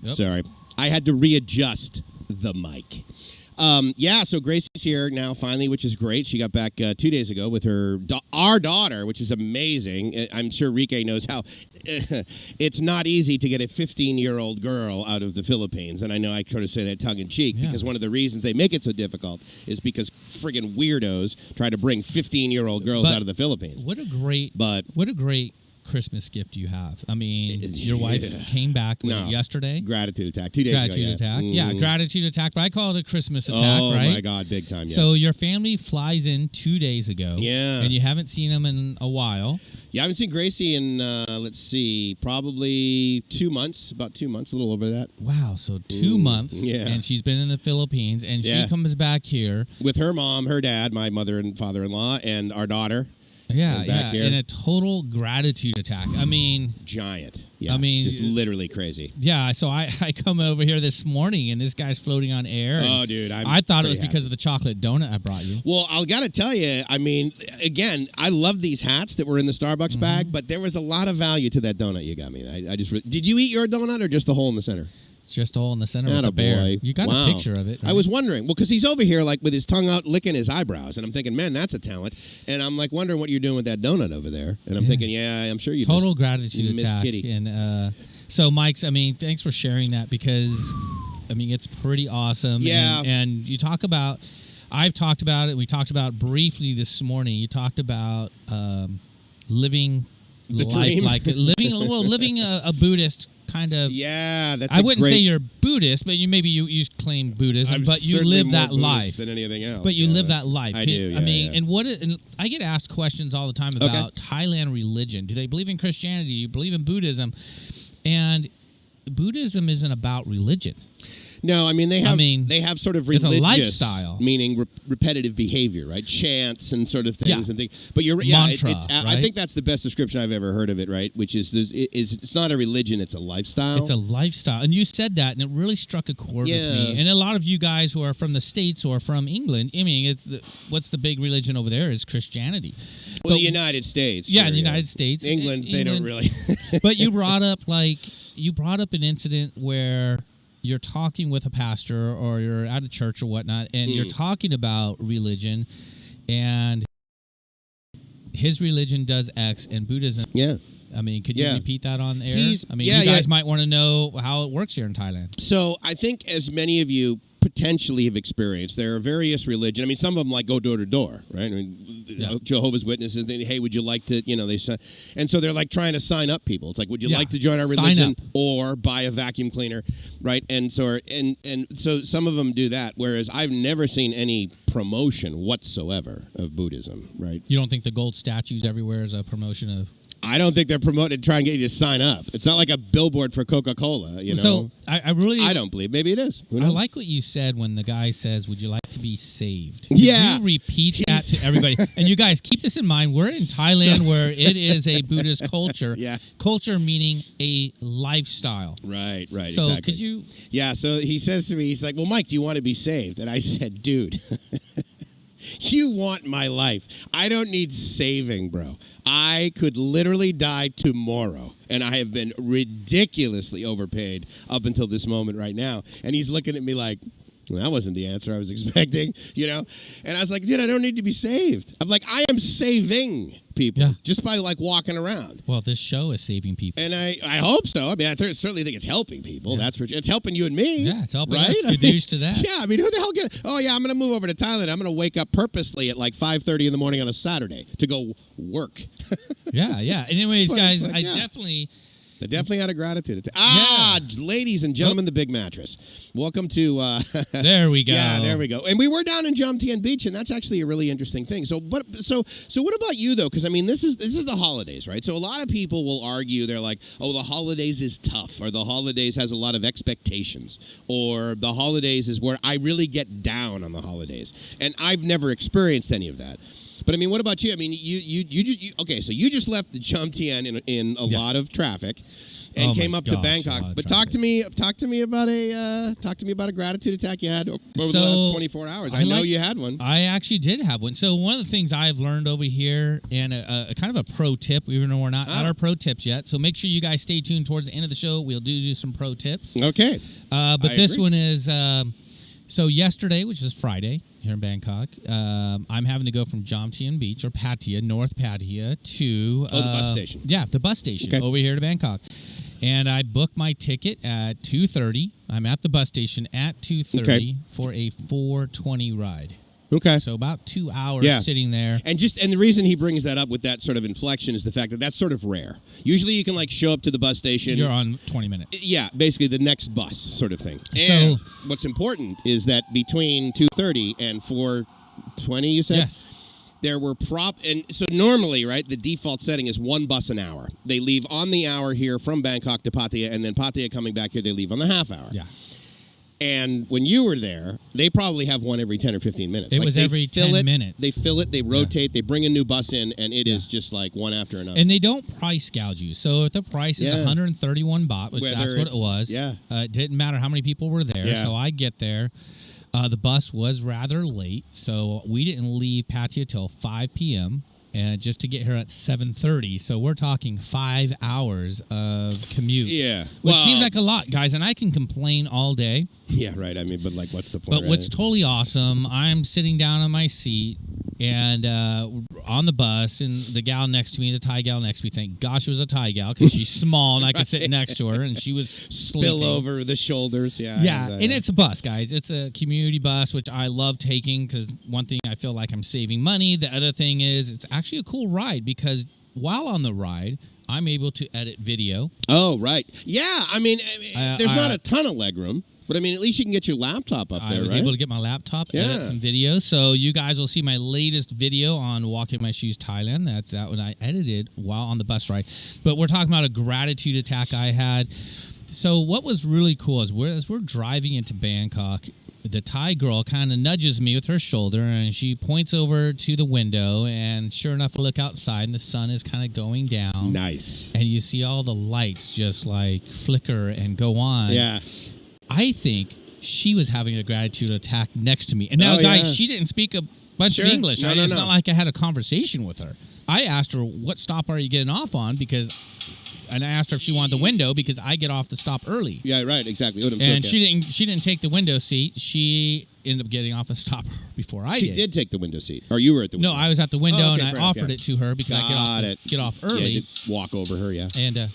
Yep. Sorry. I had to readjust the mic. So Gracie's here now, finally, which is great. She got back 2 days ago with our daughter, which is amazing. I'm sure Rike knows how it's not easy to get a 15-year-old girl out of the Philippines. And I know I sort of say that tongue-in-cheek because one of the reasons they make it so difficult is because friggin' weirdos try to bring 15-year-old girls out of the Philippines. What a great Christmas gift you have. I mean, your wife came back yesterday. Gratitude attack. 2 days ago. Gratitude attack. Yeah, gratitude attack. But I call it a Christmas attack, right? Oh, my God. Big time, yes. So your family flies in 2 days ago. Yeah. And you haven't seen them in a while. Yeah, I haven't seen Gracie in, probably 2 months. About 2 months, a little over that. Wow, so 2 months. Yeah. And she's been in the Philippines, and she comes back here. With her mom, her dad, my mother and father-in-law, and our daughter. Yeah, in a total gratitude attack. I mean... Giant. Yeah, I mean... just literally crazy. Yeah, so I come over here this morning, and this guy's floating on air. Oh, dude, I thought it was because of the chocolate donut I brought you. Well, I got to tell you, I mean, again, I love these hats that were in the Starbucks bag, but there was a lot of value to that donut you got me. Did you eat your donut or just the hole in the center? It's just a hole in the center with the bear. You got a picture of it. Right? I was wondering. Well, because he's over here like with his tongue out licking his eyebrows. And I'm thinking, man, that's a talent. And I'm like wondering what you're doing with that donut over there. And I'm thinking, I'm sure you total gratitude Miss attack. Kitty. And so, Mike's, I mean, thanks for sharing that because, I mean, it's pretty awesome. Yeah. And you talk about, I've talked about it. We talked about briefly this morning. You talked about living the life dream. like living a Buddhist kind of. Yeah, that's. I wouldn't say you're Buddhist, but you claim Buddhism, but you live that life than anything else. But you live that life. I do. I mean, and I get asked questions all the time about Thailand religion. Do they believe in Christianity? Do you believe in Buddhism? And Buddhism isn't about religion. No, I mean they have sort of religious, it's a lifestyle, meaning repetitive behavior, right? Chants and sort of things and things. But you're mantra, right? I think that's the best description I've ever heard of it, right? Which is it's not a religion, it's a lifestyle. It's a lifestyle, and you said that, and it really struck a chord with me. And a lot of you guys who are from the States or from England, I mean, what's the big religion over there is Christianity. Well, the United States. Yeah, in the United States. England, they don't really. But you brought up an incident where you're talking with a pastor or you're at a church or whatnot, and you're talking about religion, and his religion does X and Buddhism. Yeah. I mean, could you repeat that on air? You guys might want to know how it works here in Thailand. So I think as many of you potentially have experienced, there are various religions. I mean, some of them like go door to door, right? I mean, Jehovah's Witnesses, hey, would you like to, and so they're like trying to sign up people. It's like, would you like to join our religion or buy a vacuum cleaner, right? And so some of them do that, whereas I've never seen any promotion whatsoever of Buddhism, right? You don't think the gold statues everywhere is a promotion of... I don't think they're promoted to try and get you to sign up. It's not like a billboard for Coca-Cola, you know? So I don't believe. Maybe it is. I like what you said when the guy says, would you like to be saved? Could you repeat that to everybody? And you guys, keep this in mind. We're in Thailand where it is a Buddhist culture. Yeah. Culture meaning a lifestyle. Right, so exactly. Could you... Yeah, so he says to me, he's like, well, Mike, do you want to be saved? And I said, dude... You want my life. I don't need saving, bro. I could literally die tomorrow, and I have been ridiculously overpaid up until this moment right now. And he's looking at me like, well, that wasn't the answer I was expecting, And I was like, dude, I don't need to be saved. I'm like, I am saving people just by like walking around. Well, this show is saving people. And I hope so. I mean, I certainly think it's helping people. That's for sure. It's helping you and me. Yeah, it's helping right? us. Good news to that. Yeah, I mean, who the hell I'm going to move over to Thailand. I'm going to wake up purposely at like 5:30 in the morning on a Saturday to go work. Yeah. Anyways, guys, I definitely... They definitely had a gratitude. Ladies and gentlemen, the big mattress. Welcome to... there we go. Yeah, there we go. And we were down in JOMTIEN Beach, and that's actually a really interesting thing. So what about you, though? Because, I mean, this is the holidays, right? So a lot of people will argue, they're like, oh, the holidays is tough, or the holidays has a lot of expectations, or the holidays is where I really get down on the holidays. And I've never experienced any of that. But I mean, what about you? I mean, you okay? So you just left the JOMTIEN in a lot of traffic, and came up to Bangkok. But talk to me about a gratitude attack you had over the last 24 hours. I know you had one. I actually did have one. So one of the things I've learned over here, and a kind of a pro tip, even though we're not at our pro tips yet. So make sure you guys stay tuned towards the end of the show. We'll do some pro tips. Okay. But this one is so yesterday, which is Friday here in Bangkok. I'm having to go from JOMTIEN Beach or Pattaya, North Pattaya, to the bus station. Yeah, the bus station over here to Bangkok. And I booked my ticket at 2:30. I'm at the bus station at 2:30 for a 4:20 ride. Okay. So about 2 hours sitting there. And the reason he brings that up with that sort of inflection is the fact that that's sort of rare. Usually you can like show up to the bus station. You're on 20 minutes. Yeah, basically the next bus sort of thing. And what's important is that between 2:30 and 4:20, you said? Yes. There were and so normally, right, the default setting is one bus an hour. They leave on the hour here from Bangkok to Pattaya, and then Pattaya coming back here, they leave on the half hour. Yeah. And when you were there, they probably have one every 10 or 15 minutes. It was every 10 minutes. They fill it, they rotate, they bring a new bus in, and it is just like one after another. And they don't price gouge you. So if the price is 131 baht, which that's what it was, it didn't matter how many people were there. Yeah. So I get there. The bus was rather late, so we didn't leave Pattaya till 5 p.m. and just to get here at 7:30. So we're talking 5 hours of commute. Yeah. Which seems like a lot, guys, and I can complain all day. Yeah, right. I mean, but like, what's the point? But what's totally awesome, I'm sitting down on my seat and on the bus, and the gal next to me, the Thai gal next to me, thank gosh it was a Thai gal because she's small and I could sit next to her, and she was spill over the shoulders. Yeah, and it's a bus, guys. It's a community bus, which I love taking because one thing, I feel like I'm saving money. The other thing is it's actually a cool ride because while on the ride, I'm able to edit video. Oh, right. Yeah, I mean there's not a ton of legroom. But, I mean, at least you can get your laptop up there, right? I was able to get my laptop, edit some videos. So you guys will see my latest video on Walking My Shoes Thailand. That's that one I edited while on the bus ride. But we're talking about a gratitude attack I had. So what was really cool is as we're driving into Bangkok, the Thai girl kind of nudges me with her shoulder, and she points over to the window, and sure enough, I look outside, and the sun is kind of going down. Nice. And you see all the lights just, like, flicker and go on. Yeah. I think she was having a gratitude attack next to me. And now, guys, she didn't speak a bunch of English. It's not like I had a conversation with her. I asked her, what stop are you getting off on? And I asked her if she wanted the window because I get off the stop early. Yeah, right, exactly. And she didn't take the window seat. She ended up getting off the stop before I did. She did take the window seat. Or you were at the window? No, I was at the window, and I offered it to her because I get off early. Yeah, walk over her, And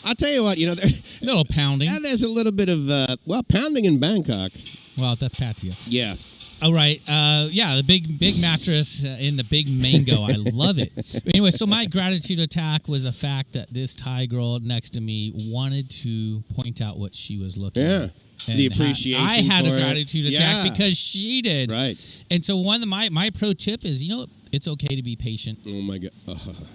I'll tell you what, a little pounding. There's a little bit of pounding in Bangkok. Well, that's Pattaya. Yeah. All right. The big mattress in the big mango. I love it. But anyway, so my gratitude attack was the fact that this Thai girl next to me wanted to point out what she was looking at. And the appreciation. I had a gratitude attack because she did. Right. And so one of my pro tip is, it's okay to be patient. Oh my God.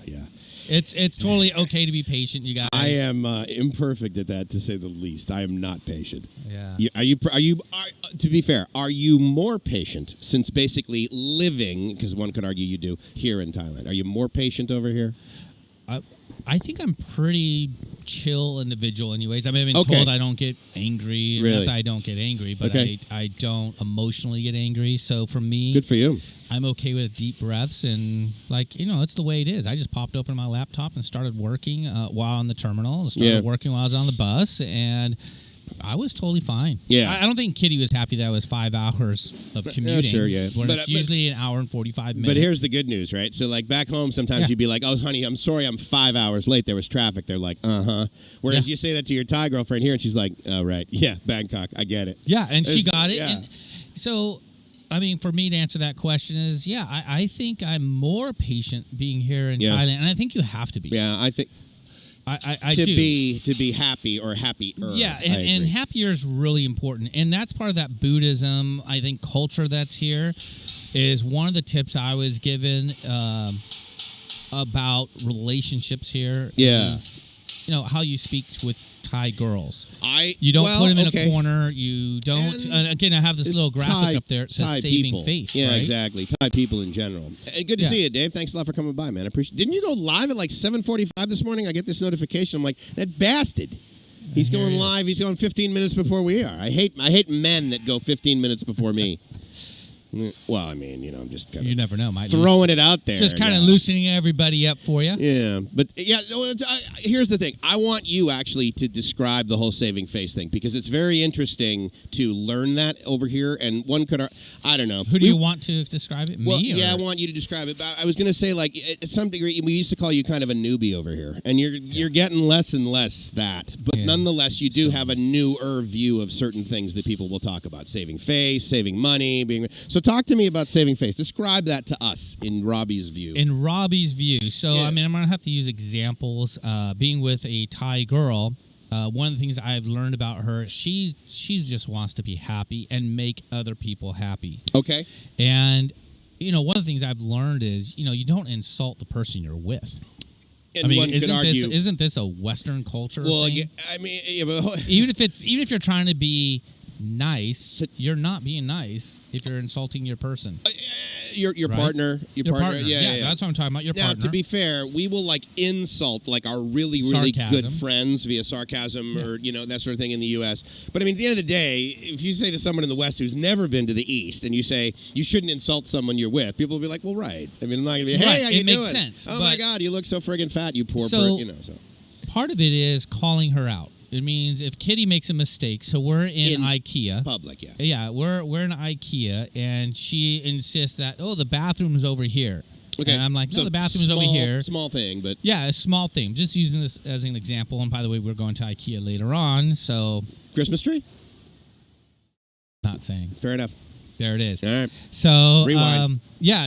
Yeah. It's totally okay to be patient, you guys. I am imperfect at that, to say the least. I am not patient. Yeah. Are you? To be fair, are you more patient since basically living? Because one could argue you do here in Thailand. Are you more patient over here? I think I'm pretty chill individual anyways. I've been told I don't get angry. Really? Not that I don't get angry, but I don't emotionally get angry. So for me... Good for you. I'm okay with deep breaths and, it's the way it is. I just popped open my laptop and started working while on the terminal. Started working while I was on the bus, and I was totally fine. Yeah. I don't think Kitty was happy that it was 5 hours of commuting. Sure, yeah. When it's usually an hour and 45 minutes. But here's the good news, right? So, back home, sometimes you'd be like, oh, honey, I'm sorry I'm 5 hours late. There was traffic. They're like, uh-huh. Whereas you say that to your Thai girlfriend here, and she's like, oh, right. Yeah, Bangkok. I get it. Yeah, and she got it. Yeah. And so... for me to answer that question is, I think I'm more patient being here in Thailand, and I think you have to be. Yeah, I think I to do. be happy or happier. Yeah, and happier is really important, and that's part of that Buddhism, I think, culture that's here. Is one of the tips I was given about relationships here. Yeah. Is, how you speak with Thai girls. You don't put them in a corner. You don't. Again, I have this little graphic up there. It says Thai saving people. face. Yeah, right? exactly. Thai people in general. Good to see you, Dave. Thanks a lot for coming by, man. I appreciate. Didn't you go live at like 7:45 this morning? I get this notification. I'm like, that bastard. He's going live. He's going 15 minutes before we are. I hate men that go 15 minutes before me. Well, I mean, I'm just kind of... You never know. Throwing it out there. Just kind of loosening everybody up for you. Yeah. But, here's the thing. I want you actually to describe the whole saving face thing because it's very interesting to learn that over here. And one could... I don't know. Who do you want to describe it? Well, Me? I want you to describe it. But I was going to say, like, at some degree, we used to call you kind of a newbie over here. And you're getting less and less that. But nonetheless, you do have a newer view of certain things that people will talk about. Saving face, saving money, being... So talk to me about saving face. Describe that to us in Robbie's view. In Robbie's view. So, I mean, I'm going to have to use examples. Being with a Thai girl, one of the things I've learned about her, she just wants to be happy and make other people happy. Okay. And, one of the things I've learned is, you don't insult the person you're with. And I mean, one could argue, isn't this a Western culture thing? Yeah, I mean... Yeah, but, even if you're trying to be nice, you're not being nice if you're insulting your person. Your partner. Your partner. Yeah, that's what I'm talking about. Your partner. Now, to be fair, we will insult our really, really good friends via sarcasm or that sort of thing in the U.S. But I mean, at the end of the day, if you say to someone in the West who's never been to the East and you say you shouldn't insult someone you're with, people will be like, "Well, right." I mean, I'm not gonna be, "Hey, how you doing?" It makes sense. Oh my God, you look so friggin' fat, you poor So part of it is calling her out. It means if Kitty makes a mistake, so we're in IKEA. Public, yeah. Yeah, we're in IKEA, and she insists that, the bathroom's over here. Okay. And I'm like, no, the bathroom's over here. Small thing, but... Yeah, a small thing. Just using this as an example. And by the way, we're going to IKEA later on, so... Christmas tree? Not saying. Fair enough. There it is. All right. So, rewind.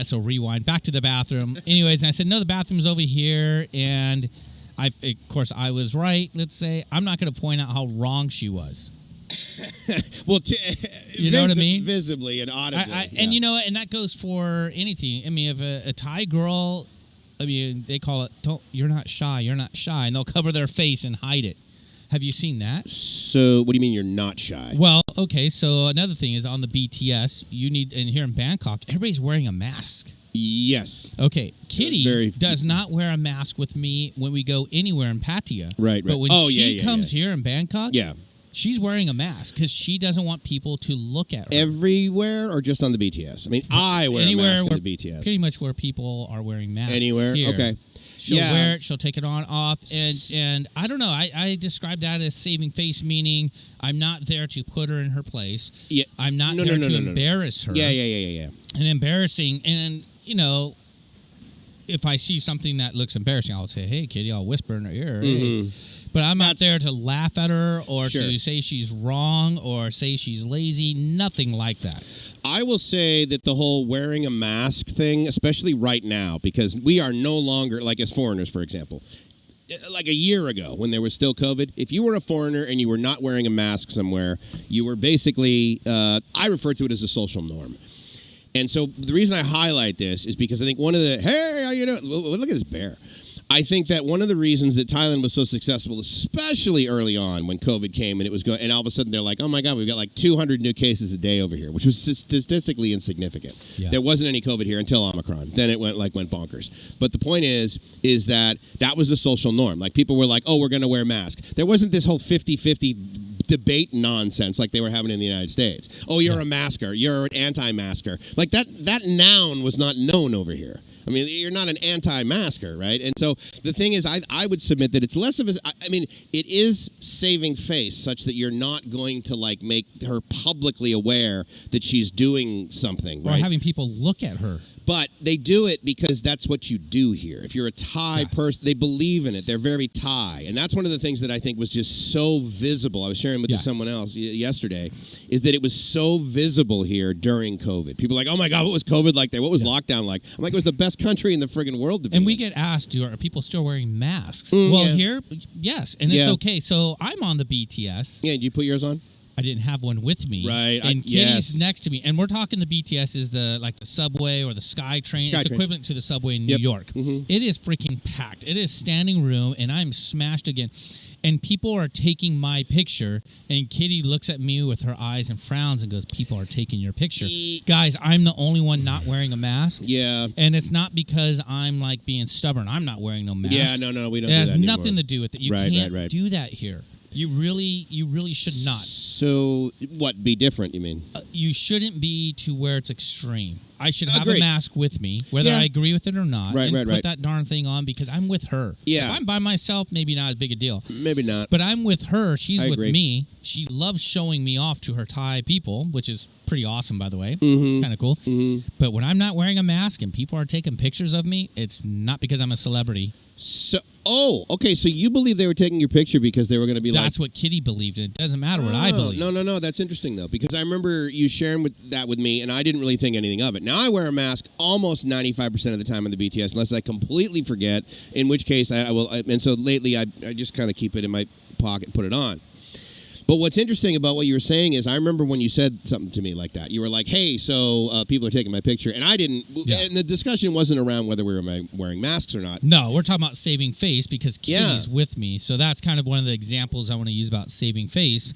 So rewind. Back to the bathroom. Anyways, and I said, no, the bathroom's over here, and... Of course, I was right. Let's say I'm not going to point out how wrong she was. Well, you know what I mean? Visibly and audibly, and and that goes for anything. I mean, if a Thai girl, they call it, "You're not shy, and they'll cover their face and hide it. Have you seen that? So, what do you mean you're not shy? Well, okay. So another thing is on the BTS, and here in Bangkok, everybody's wearing a mask. Yes. Okay. Kitty does not wear a mask with me when we go anywhere in Pattaya. Right. But when she comes here in Bangkok, she's wearing a mask because she doesn't want people to look at her. Everywhere or just on the BTS? I mean, I wear a mask on the BTS. Pretty much where people are wearing masks. Anywhere? Here. Okay. She'll wear it. She'll take it off. And I don't know. I describe that as saving face, meaning I'm not there to put her in her place. Yeah. I'm not there to embarrass her. Yeah. And embarrassing. And... if I see something that looks embarrassing, I'll say, "Hey, Kitty," I'll whisper in her ear. Mm-hmm. Hey. But I'm not there to laugh at her or to say she's wrong or say she's lazy. Nothing like that. I will say that the whole wearing a mask thing, especially right now, because we are no longer, like as foreigners, for example, like a year ago when there was still COVID, if you were a foreigner and you were not wearing a mask somewhere, you were basically, I refer to it as a social norm. And so the reason I highlight this is because I think one of the, hey, how you doing? Look at this bear. I think that one of the reasons that Thailand was so successful, especially early on when COVID came and it was going, and all of a sudden they're like, oh my God, we've got like 200 new cases a day over here, which was statistically insignificant. Yeah. There wasn't any COVID here until Omicron. Then it went bonkers. But the point is that was the social norm. Like people were like, oh, we're going to wear masks. There wasn't this whole 50-50 debate nonsense like they were having in the United States. Oh, you're a masker. You're an anti-masker. Like that noun was not known over here. I mean, you're not an anti-masker, right? And so the thing is, I would submit that it's less of a... I mean, it is saving face such that you're not going to, like, make her publicly aware that she's doing something, right? Or having people look at her. But they do it because that's what you do here. If you're a Thai person, they believe in it. They're very Thai. And that's one of the things that I think was just so visible. I was sharing with someone else yesterday, is that it was so visible here during COVID. People are like, oh my God, what was COVID like there? What was lockdown like? I'm like, it was the best country in the friggin' world to be in. And we get asked, are people still wearing masks? Here, yes. And it's okay. So I'm on the BTS. Yeah, did you put yours on? I didn't have one with me. Right. And Kitty's next to me. And we're talking the BTS is the subway or the SkyTrain. It's equivalent to the subway in New York. Mm-hmm. It is freaking packed. It is standing room, and I'm smashed again. and people are taking my picture, and Kitty looks at me with her eyes and frowns and goes, people are taking your picture. Guys, I'm the only one not wearing a mask. Yeah. And it's not because I'm like being stubborn. I'm not wearing no mask. Yeah, no, we don't do that. It has anymore. nothing to do with it. You can't do that here. You really should not. So, what, be different, you mean? You shouldn't be to where it's extreme. I should have a mask with me, whether I agree with it or not. Put that darn thing on because I'm with her. Yeah. If I'm by myself, maybe not as big a deal. Maybe not. But I'm with her. She's with me. She loves showing me off to her Thai people, which is pretty awesome, by the way. It's kind of cool. But when I'm not wearing a mask and people are taking pictures of me, it's not because I'm a celebrity. So, okay. So you believe they were taking your picture because they were going to be That's what Kitty believed. It doesn't matter what I believe. No. That's interesting, though, because I remember you sharing that with me, and I didn't really think anything of it. Now, I wear a mask almost 95% of the time on the BTS, unless I completely forget, in which case I will. And so lately, I just kind of keep it in my pocket and put it on. But what's interesting about what you were saying is I remember when you said something to me like that. You were like, hey, so people are taking my picture. And I didn't. Yeah. And the discussion wasn't around whether we were wearing masks or not. No, we're talking about saving face because Kitty's with me. So that's kind of one of the examples I want to use about saving face.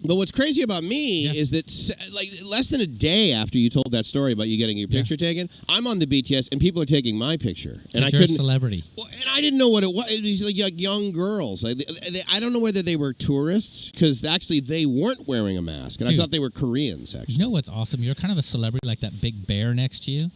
But what's crazy about me is that like less than a day after you told that story about you getting your picture taken, I'm on the BTS and people are taking my picture. And I couldn't. You're a celebrity. Well, and I didn't know what it was. It was like young girls. I don't know whether they were tourists because actually they weren't wearing a mask, and I thought they were Koreans. Actually, you know what's awesome? You're kind of a celebrity, like that big bear next to you.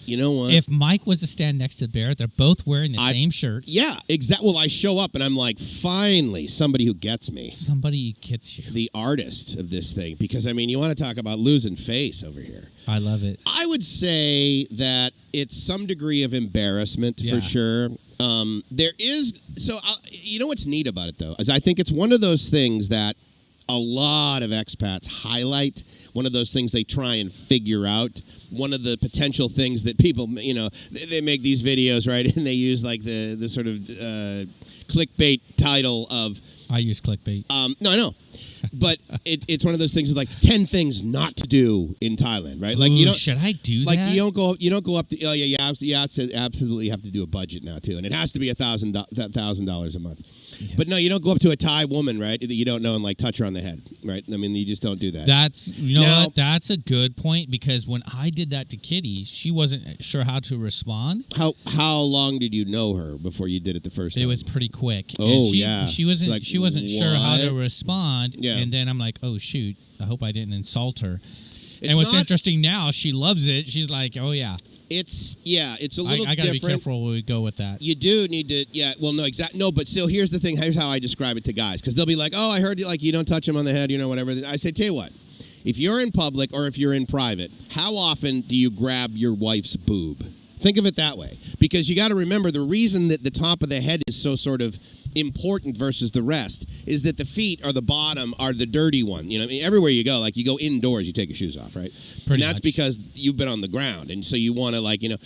You know what? If Mike was to stand next to the bear, they're both wearing the same shirts. Yeah, exactly. Well, I show up and I'm like, finally, somebody who gets me. Somebody gets you. The artist of this thing, because I mean, you want to talk about losing face over here. I love it. I would say that it's some degree of embarrassment for sure. There is you know what's neat about it though is I think it's one of those things that a lot of expats highlight. One of those things they try and figure out. One of the potential things that people, you know, they make these videos, right, and they use like the sort of clickbait title of. I use clickbait. No, I know. But it's one of those things of like 10 things not to do in Thailand, right? Like, ooh, you don't. Should I do like, that? Like you don't go up to. Oh yeah, absolutely have to do a budget now too, and it has to be $1,000 a month. Yeah. But no, you don't go up to a Thai woman, right, that you don't know and like touch her on the head, right? I mean, you just don't do that. What? That's a good point because when I did that to Kitty, she wasn't sure how to respond. How long did you know her before you did it the first time? It was pretty quick. Oh, and she wasn't sure how to respond. Yeah. And then I'm like, oh shoot, I hope I didn't insult her. And what's interesting now, she loves it. She's like, oh yeah. It's a little I gotta different. be careful when we go with that. You do need to, but still, here's the thing. Here's how I describe it to guys, because they'll be like, oh, I heard you don't touch them on the head, whatever. I say, tell you what, if you're in public or if you're in private, how often do you grab your wife's boob? Think of it that way, because you got to remember the reason that the top of the head is so sort of important versus the rest is that the feet or the bottom are the dirty one. I mean, everywhere you go, like you go indoors, you take your shoes off, right? And that's because you've been on the ground, and so you want to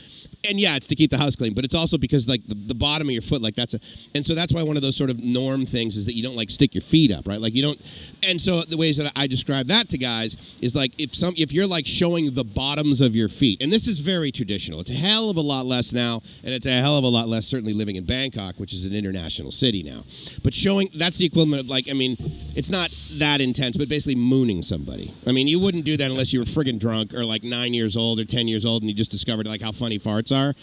and yeah, it's to keep the house clean, but it's also because like the bottom of your foot, like and so that's why one of those sort of norm things is that you don't like stick your feet up, right? Like you don't, and so the ways that I describe that to guys is like if you're like showing the bottoms of your feet, and this is very traditional. It's a hell of a lot less now, and it's a hell of a lot less certainly living in Bangkok, which is an international city now. But that's the equivalent of like, I mean, it's not that intense, but basically mooning somebody. I mean, you wouldn't do that unless you were friggin' drunk or like 9 years old or 10 years old and you just discovered like how funny farts are.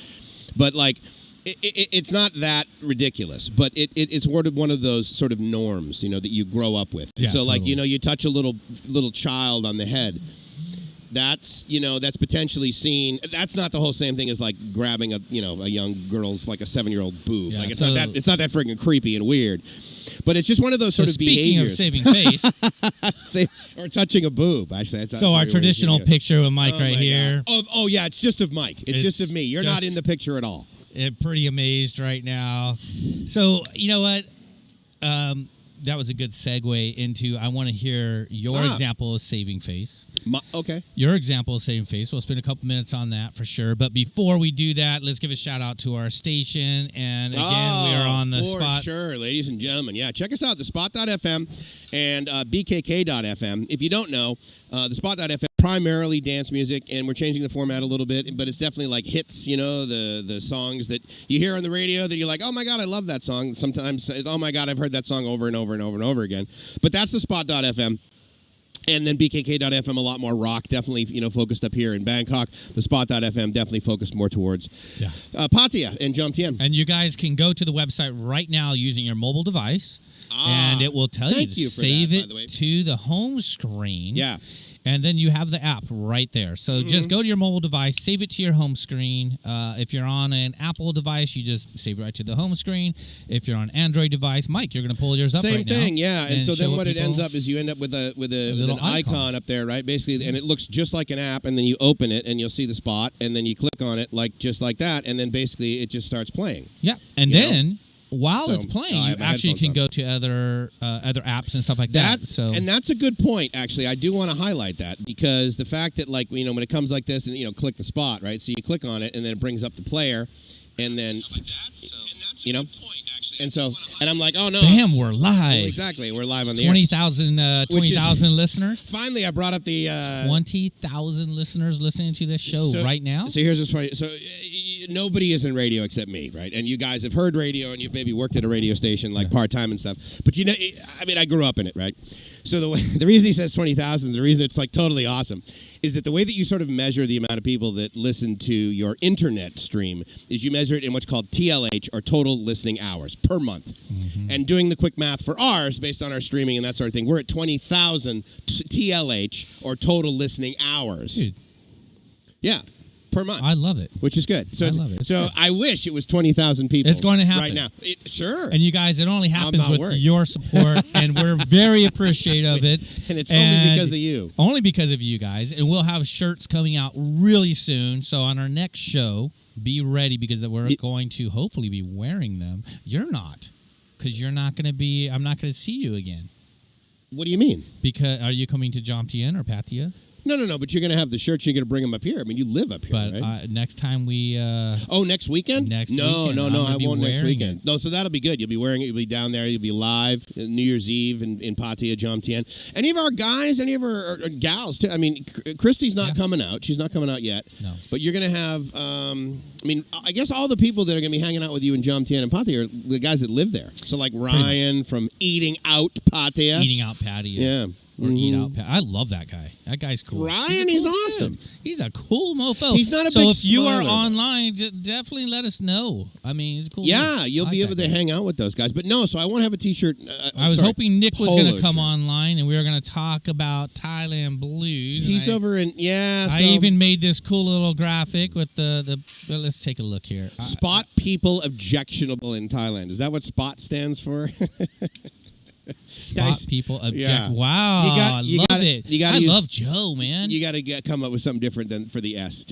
But like, it's not that ridiculous, but it's one of those sort of norms, that you grow up with. Yeah, so totally. Like, you touch a little child on the head. That's potentially seen. That's not the whole same thing as like grabbing a young girl's like a 7-year-old boob. Yeah, like it's not that freaking creepy and weird. But it's just one of those sort of behaviors. Speaking of saving face, or touching a boob. Actually, that's so our traditional picture with Mike right here. Oh yeah, it's just of Mike. It's just of me. You're not in the picture at all. I'm pretty amazed right now. So you know what? That was a good segue into I want to hear your example of saving face. Okay. Your example of saving face. We'll spend a couple minutes on that for sure. But before we do that, let's give a shout out to our station. And again, we are on the spot. For sure, ladies and gentlemen. Yeah, check us out, thespot.fm and bkk.fm. If you don't know, thespot.fm primarily dance music, and we're changing the format a little bit, but it's definitely like hits, the songs that you hear on the radio that you're like, oh my God, I love that song. Sometimes, oh my God, I've heard that song over and over and over and over again. But that's the Spot.fm. And then BKK.FM, a lot more rock, definitely, focused up here in Bangkok. The Spot.fm definitely focused more towards Pattaya and JOMTIEN. And you guys can go to the website right now using your mobile device, and it will tell you to save it to the home screen. Yeah. And then you have the app right there. So just go to your mobile device, save it to your home screen. If you're on an Apple device, you just save it right to the home screen. If you're on an Android device, Mike, you're going to pull yours up right now. Same thing, yeah. And so then what it ends up is you end up with an icon up there, right? Basically, and it looks just like an app, and then you open it, and you'll see the spot, and then you click on it just like that, and then basically it just starts playing. Yeah, and then... While it's playing, you actually can go to other apps and stuff like that. And that's a good point, actually. I do want to highlight that because the fact that, when it comes like this and, click the spot, right? So you click on it and then it brings up the player and then, stuff like that. So, and that's a good point, actually. And I'm like, oh, no. Bam, we're live. Well, exactly. We're live on the 20,000 listeners. Finally, I brought up the... 20,000 listeners listening to this show right now. So here's what's funny. So nobody is in radio except me, right? And you guys have heard radio, and you've maybe worked at a radio station part-time and stuff. But, I grew up in it, right? So the reason he says 20,000, the reason it's totally awesome, is that the way that you sort of measure the amount of people that listen to your internet stream is you measure it in what's called TLH, or total listening hours, per month. Mm-hmm. And doing the quick math for ours, based on our streaming and that sort of thing, we're at 20,000 TLH, or total listening hours. Dude. Yeah. Per month. I love it. Which is good. So I love it. So I wish it was 20,000 people. It's going to happen. Right now. Sure. And you guys, it only happens with your support, and we're very appreciative of it. And it's only because of you. Only because of you guys. And we'll have shirts coming out really soon. So on our next show, be ready because we're going to hopefully be wearing them. You're not. Because you're not going to be, I'm not going to see you again. What do you mean? Because are you coming to JOMTIEN or Pattaya? No, but you're going to have the shirts, you're going to bring them up here. I mean, you live up here, right? Next time we... next weekend? Next weekend. No, I won't next weekend. No, so that'll be good. You'll be wearing it. You'll be down there. You'll be live New Year's Eve in Pattaya, JOMTIEN. Any of our guys, any of our gals, too? I mean, Christy's not coming out. She's not coming out yet. No. But you're going to have... I guess all the people that are going to be hanging out with you in JOMTIEN and Pattaya are the guys that live there. So, like Ryan from Eating Out Pattaya. Eating Out Pattaya. Yeah. Or Eat Out. I love that guy. That guy's cool. Ryan, he's awesome. He's a cool mofo. He's not a big So if you are smiler, online, definitely let us know. I mean, he's cool. Yeah, you'll be able to hang out with those guys. But no, so I won't have a T-shirt. I was hoping Nick was going to come online, and we were going to talk about Thailand blues. He's over in, I even made this cool little graphic with the let's take a look here. Spot people objectionable in Thailand. Is that what SPOT stands for? Spot people object. Yeah. Wow, I love it. I love Joe, man. You got to come up with something different than for the S.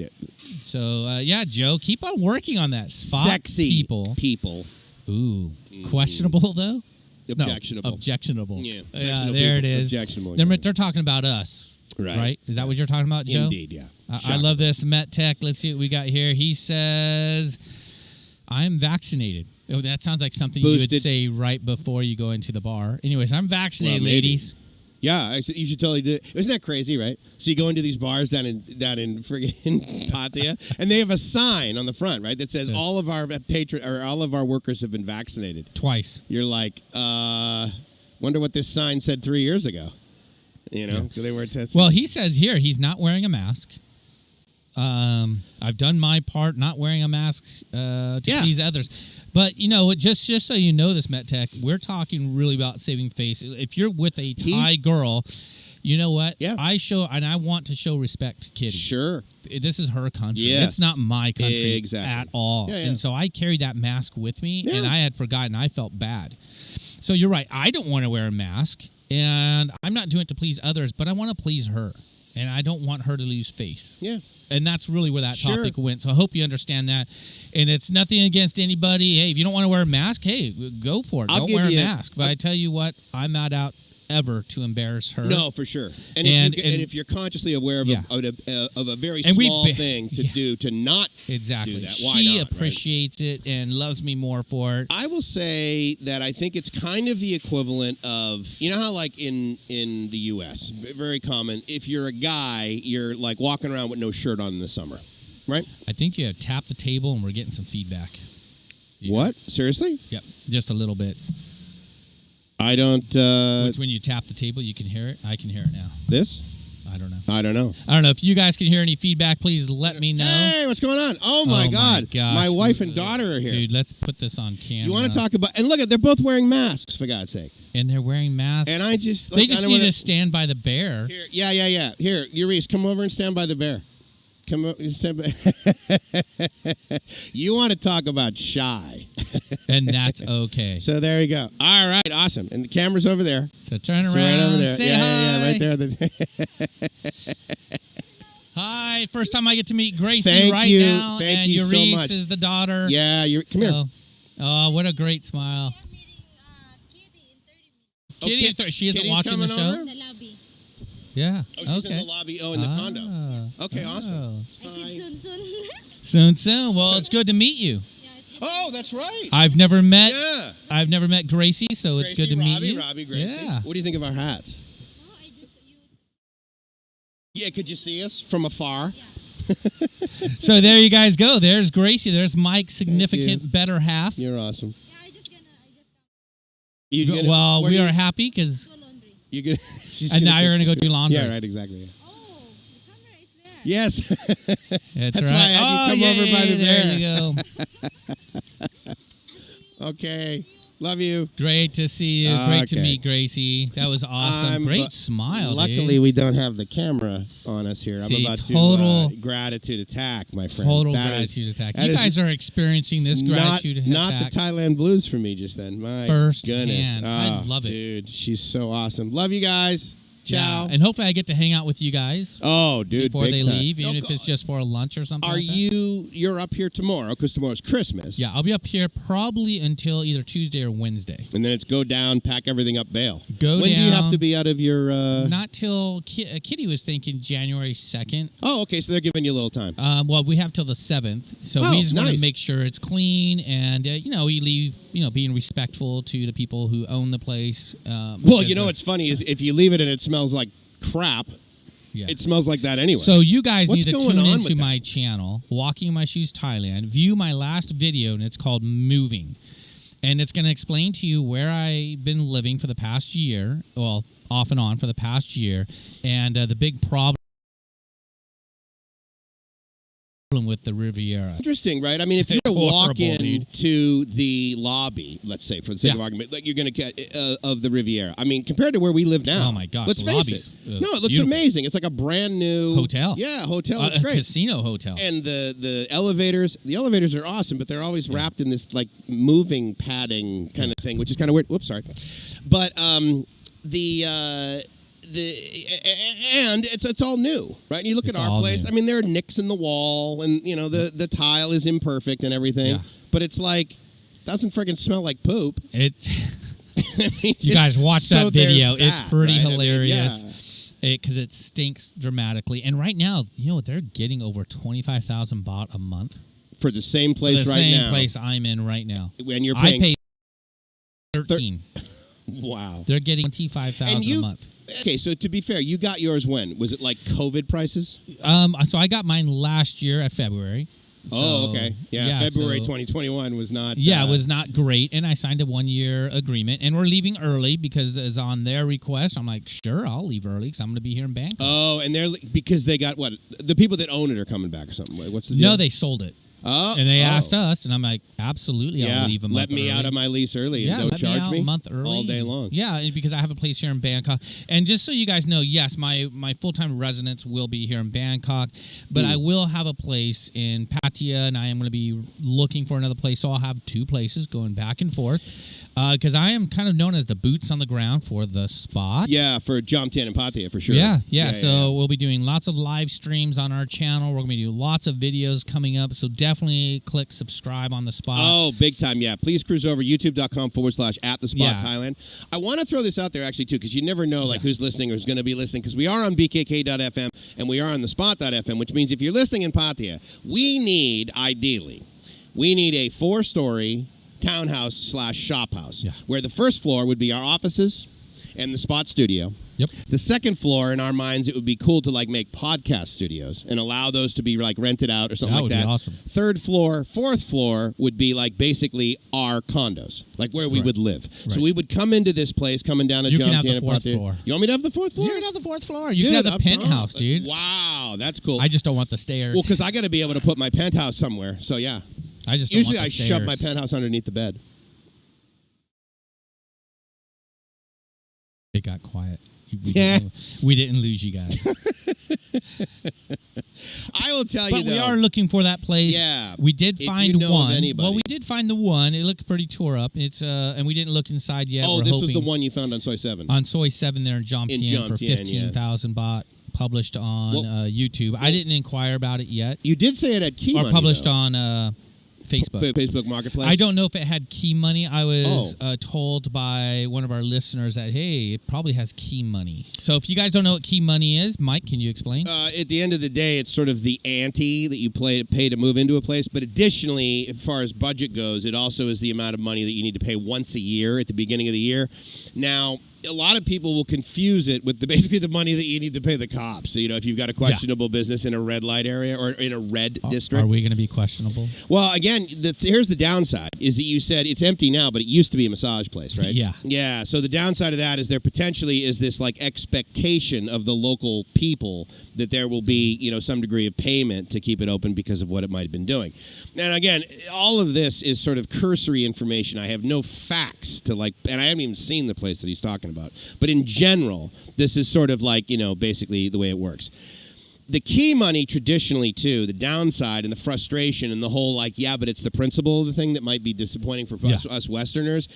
So Joe, keep on working on that. Spot sexy people. Ooh, questionable though. Objectionable. No, objectionable. Yeah, there it is. Objectionable. They're talking about us. Right? Is that what you're talking about, Joe? Indeed, yeah. I love this. Met Tech. Let's see what we got here. He says, "I'm vaccinated." Oh, that sounds like something Boosted. you would say right before you go into the bar. Anyways, I'm vaccinated, ladies. Yeah, you should totally do it. Isn't that crazy, right? So you go into these bars down in friggin' Pattaya, and they have a sign on the front, right, that says all of our all of our workers have been vaccinated. Twice. You're like, wonder what this sign said 3 years ago. Because they weren't tested. Well, he says here he's not wearing a mask. I've done my part not wearing a mask to please others. But, just so you know this, MetTech, we're talking really about saving face. If you're with a Thai girl, you know what? Yeah. I want to show respect to Kitty. Sure. This is her country. Yes. It's not my country at all. Yeah. And so I carried that mask with me, and I had forgotten. I felt bad. So you're right. I don't want to wear a mask, and I'm not doing it to please others, but I want to please her. And I don't want her to lose face. Yeah. And that's really where that topic went. So I hope you understand that. And it's nothing against anybody. Hey, if you don't want to wear a mask, hey, go for it. Don't wear a mask. But I tell you what, I'm not out ever to embarrass her. No, for sure. And if you're consciously aware of, of a very small thing to do, to not do that, why she not, appreciates it and loves me more for it. I will say that I think it's kind of the equivalent of, you know how like in the U.S., very common, if you're a guy, you're like walking around with no shirt on in the summer, right? I think you tap the table and we're getting some feedback. What? Seriously? Yep, just a little bit. I don't... Which when you tap the table, you can hear it? I can hear it now. This? I don't know. I don't know. I don't know. If you guys can hear any feedback, please let me know. Hey, what's going on? Oh, my God. Gosh. My wife and daughter are here. Dude, let's put this on camera. You want to talk about... And look, they're both wearing masks, for God's sake. And they're wearing masks. And I just... They just need to stand by the bear. Here, yeah. Here, Urice, come over and stand by the bear. Come over and stand by... You want to talk about shy. And that's okay. So there you go. All right, awesome. And the camera's over there. So turn around. Right over there. Say hi. Yeah, right there. Hi. First time I get to meet Gracie Thank right you. now. Thank and you so Urice much. is the daughter. Yeah, come here. Oh, what a great smile. I'm meeting Kitty in 30 minutes. Kitty, in 30. She isn't Kitty's watching the coming show? over? In the lobby. Yeah. Oh, she's okay. in the lobby. Oh, in the condo. Okay, awesome. I said soon. Soon. Well, it's good to meet you. Yeah, it's good. Oh, that's right. I've never met Gracie, so it's Gracie, good to meet you. Robbie, Gracie. Yeah. What do you think of our hats? Oh, I just Yeah, could you see us from afar? Yeah. So there you guys go. There's Gracie. There's Mike's significant better half. You're awesome. Yeah, I just Well, we are happy because... go laundry. You're gonna, And now you're going to go do laundry. Yeah, right, exactly. Oh, the camera is there. Yes. That's That's right. why I had you come over by the There bear. you go. Okay. Love you. Great to see you. Great to Okay. meet Gracie. That was awesome. Great smile, Luckily, dude. we don't have the camera on us here. See, I'm about total to gratitude attack, my friend. Total That gratitude is- attack. that You is guys are experiencing this gratitude attack. Not the Thailand blues for me just then. My First goodness. hand. Oh, I love it. Dude, she's so awesome. Love you guys. Ciao. Yeah. And hopefully I get to hang out with you guys Oh, dude. before big they time. leave, even No, if it's just for a lunch or something Are like that. you're up here tomorrow because tomorrow's Christmas. Yeah, I'll be up here probably until either Tuesday or Wednesday. And then it's go down, pack everything up, bail. Go when down. do you have to be out of your... Not till Kitty was thinking January 2nd. Oh, okay, so they're giving you a little time. Well, we have till the 7th, so Oh, we just want nice. to make sure it's clean and we leave, being respectful to the people who own the place. Well, because you know what's funny is if you leave it and it smells like crap, yeah. it smells like that anyway. So you guys What's need to going tune on into with my channel, Walking in My Shoes Thailand. View my last video, and it's called Moving. And it's going to explain to you where I've been living for the past year, well, off and on for the past year, and the big problem with the Riviera. Interesting, right? I mean, if you were to walk into the lobby, let's say, for the sake of argument, like you're going to get of the Riviera. I mean, compared to where we live now. Oh, my gosh. Let's the face lobby's, it. No, it looks beautiful. amazing. It's like a brand new... Hotel. Yeah, hotel. It's A great. casino hotel. And the elevators are awesome, but they're always wrapped in this like moving padding kind of thing, which is kind of weird. Whoops, sorry. But and it's all new, right? And you look at our place. New. I mean, there are nicks in the wall, and the tile is imperfect and everything. Yeah. But it's like doesn't friggin' smell like poop. It. I mean, You guys watch so that video. there's It's that, pretty right? I mean, hilarious. Because it stinks dramatically. And right now, they're getting over 25,000 baht a month for the same place for the right same now. place I'm in right now. When you're I paying, pay 13. Wow. They're getting 25,000 a month. Okay, so to be fair, you got yours when? Was it like COVID prices? So I got mine last year at February. Oh, okay. Yeah, February so- 2021 was not... Yeah, it was not great, and I signed a 1-year agreement, and we're leaving early because it's on their request. I'm like, sure, I'll leave early because I'm going to be here in Bangkok. Oh, and because they got what? The people that own it are coming back or something. What's the deal? No, they sold it. Oh, And they asked us, and I'm like, absolutely, yeah, I'll leave a month let me early. out of my lease early and Yeah, don't let charge me out me a month early. all day long. Yeah, and because I have a place here in Bangkok. And just so you guys know, yes, my full-time residence will be here in Bangkok, but I will have a place in Pattaya, and I am going to be looking for another place. So I'll have 2 places going back and forth because I am kind of known as the boots on the ground for the spot. Yeah, for JOMTIEN and Pattaya, for sure. Yeah. So we'll be doing lots of live streams on our channel. We're going to do lots of videos coming up. So definitely definitely click subscribe on the spot. Oh, big time, yeah. Please cruise over youtube.com/@thespot Thailand. I want to throw this out there, actually, too, because you never know like who's listening or who's going to be listening, because we are on BKK.FM and we are on the spot.fm, which means if you're listening in Pattaya, ideally, we need a 4-story townhouse/shop house, where the first floor would be our offices and the Spot studio. Yep. The second floor, in our minds, it would be cool to like make podcast studios and allow those to be like rented out or something like that. That would be awesome. Third floor, fourth floor would be like basically our condos, like where we would live. Right. So we would come into this place, coming down to You can have JOMTIEN the fourth floor. You want me to have the fourth floor? You can have the fourth floor. You can have the penthouse, dude. Wow, that's cool. I just don't want the stairs. Well, because I got to be able to put my penthouse somewhere. So yeah. I just don't Usually want I the stairs. shove my penthouse underneath the bed. It got quiet. We didn't lose you guys. I will tell you, but though. we are looking for that place. Yeah. We did find one. Anybody. Well, we did find the one. It looked pretty tore up. It's and we didn't look inside yet. Oh, this was the one you found on Soy 7. On Soy 7 there in JOMTIEN for 15,000 baht. Published on YouTube. I didn't inquire about it yet. You did say it had key money. Or published though. on Facebook. Facebook Marketplace? I don't know if it had key money. I was told by one of our listeners that, hey, it probably has key money. So if you guys don't know what key money is, Mike, can you explain? At the end of the day, it's sort of the ante that you pay to move into a place. But additionally, as far as budget goes, it also is the amount of money that you need to pay once a year at the beginning of the year. Now, a lot of people will confuse it with basically the money that you need to pay the cops. So, if you've got a questionable business in a red light area or in a red district. Are we going to be questionable? Well, again, here's the downside, is that you said it's empty now, but it used to be a massage place, right? Yeah. Yeah, so the downside of that is there potentially is this like expectation of the local people that there will be, some degree of payment to keep it open because of what it might have been doing. And again, all of this is sort of cursory information. I have no facts to and I haven't even seen the place that he's talking about. But in general, this is sort of like, basically the way it works. The key money traditionally, too, the downside and the frustration and the whole but it's the principle of the thing that might be disappointing for us Westerners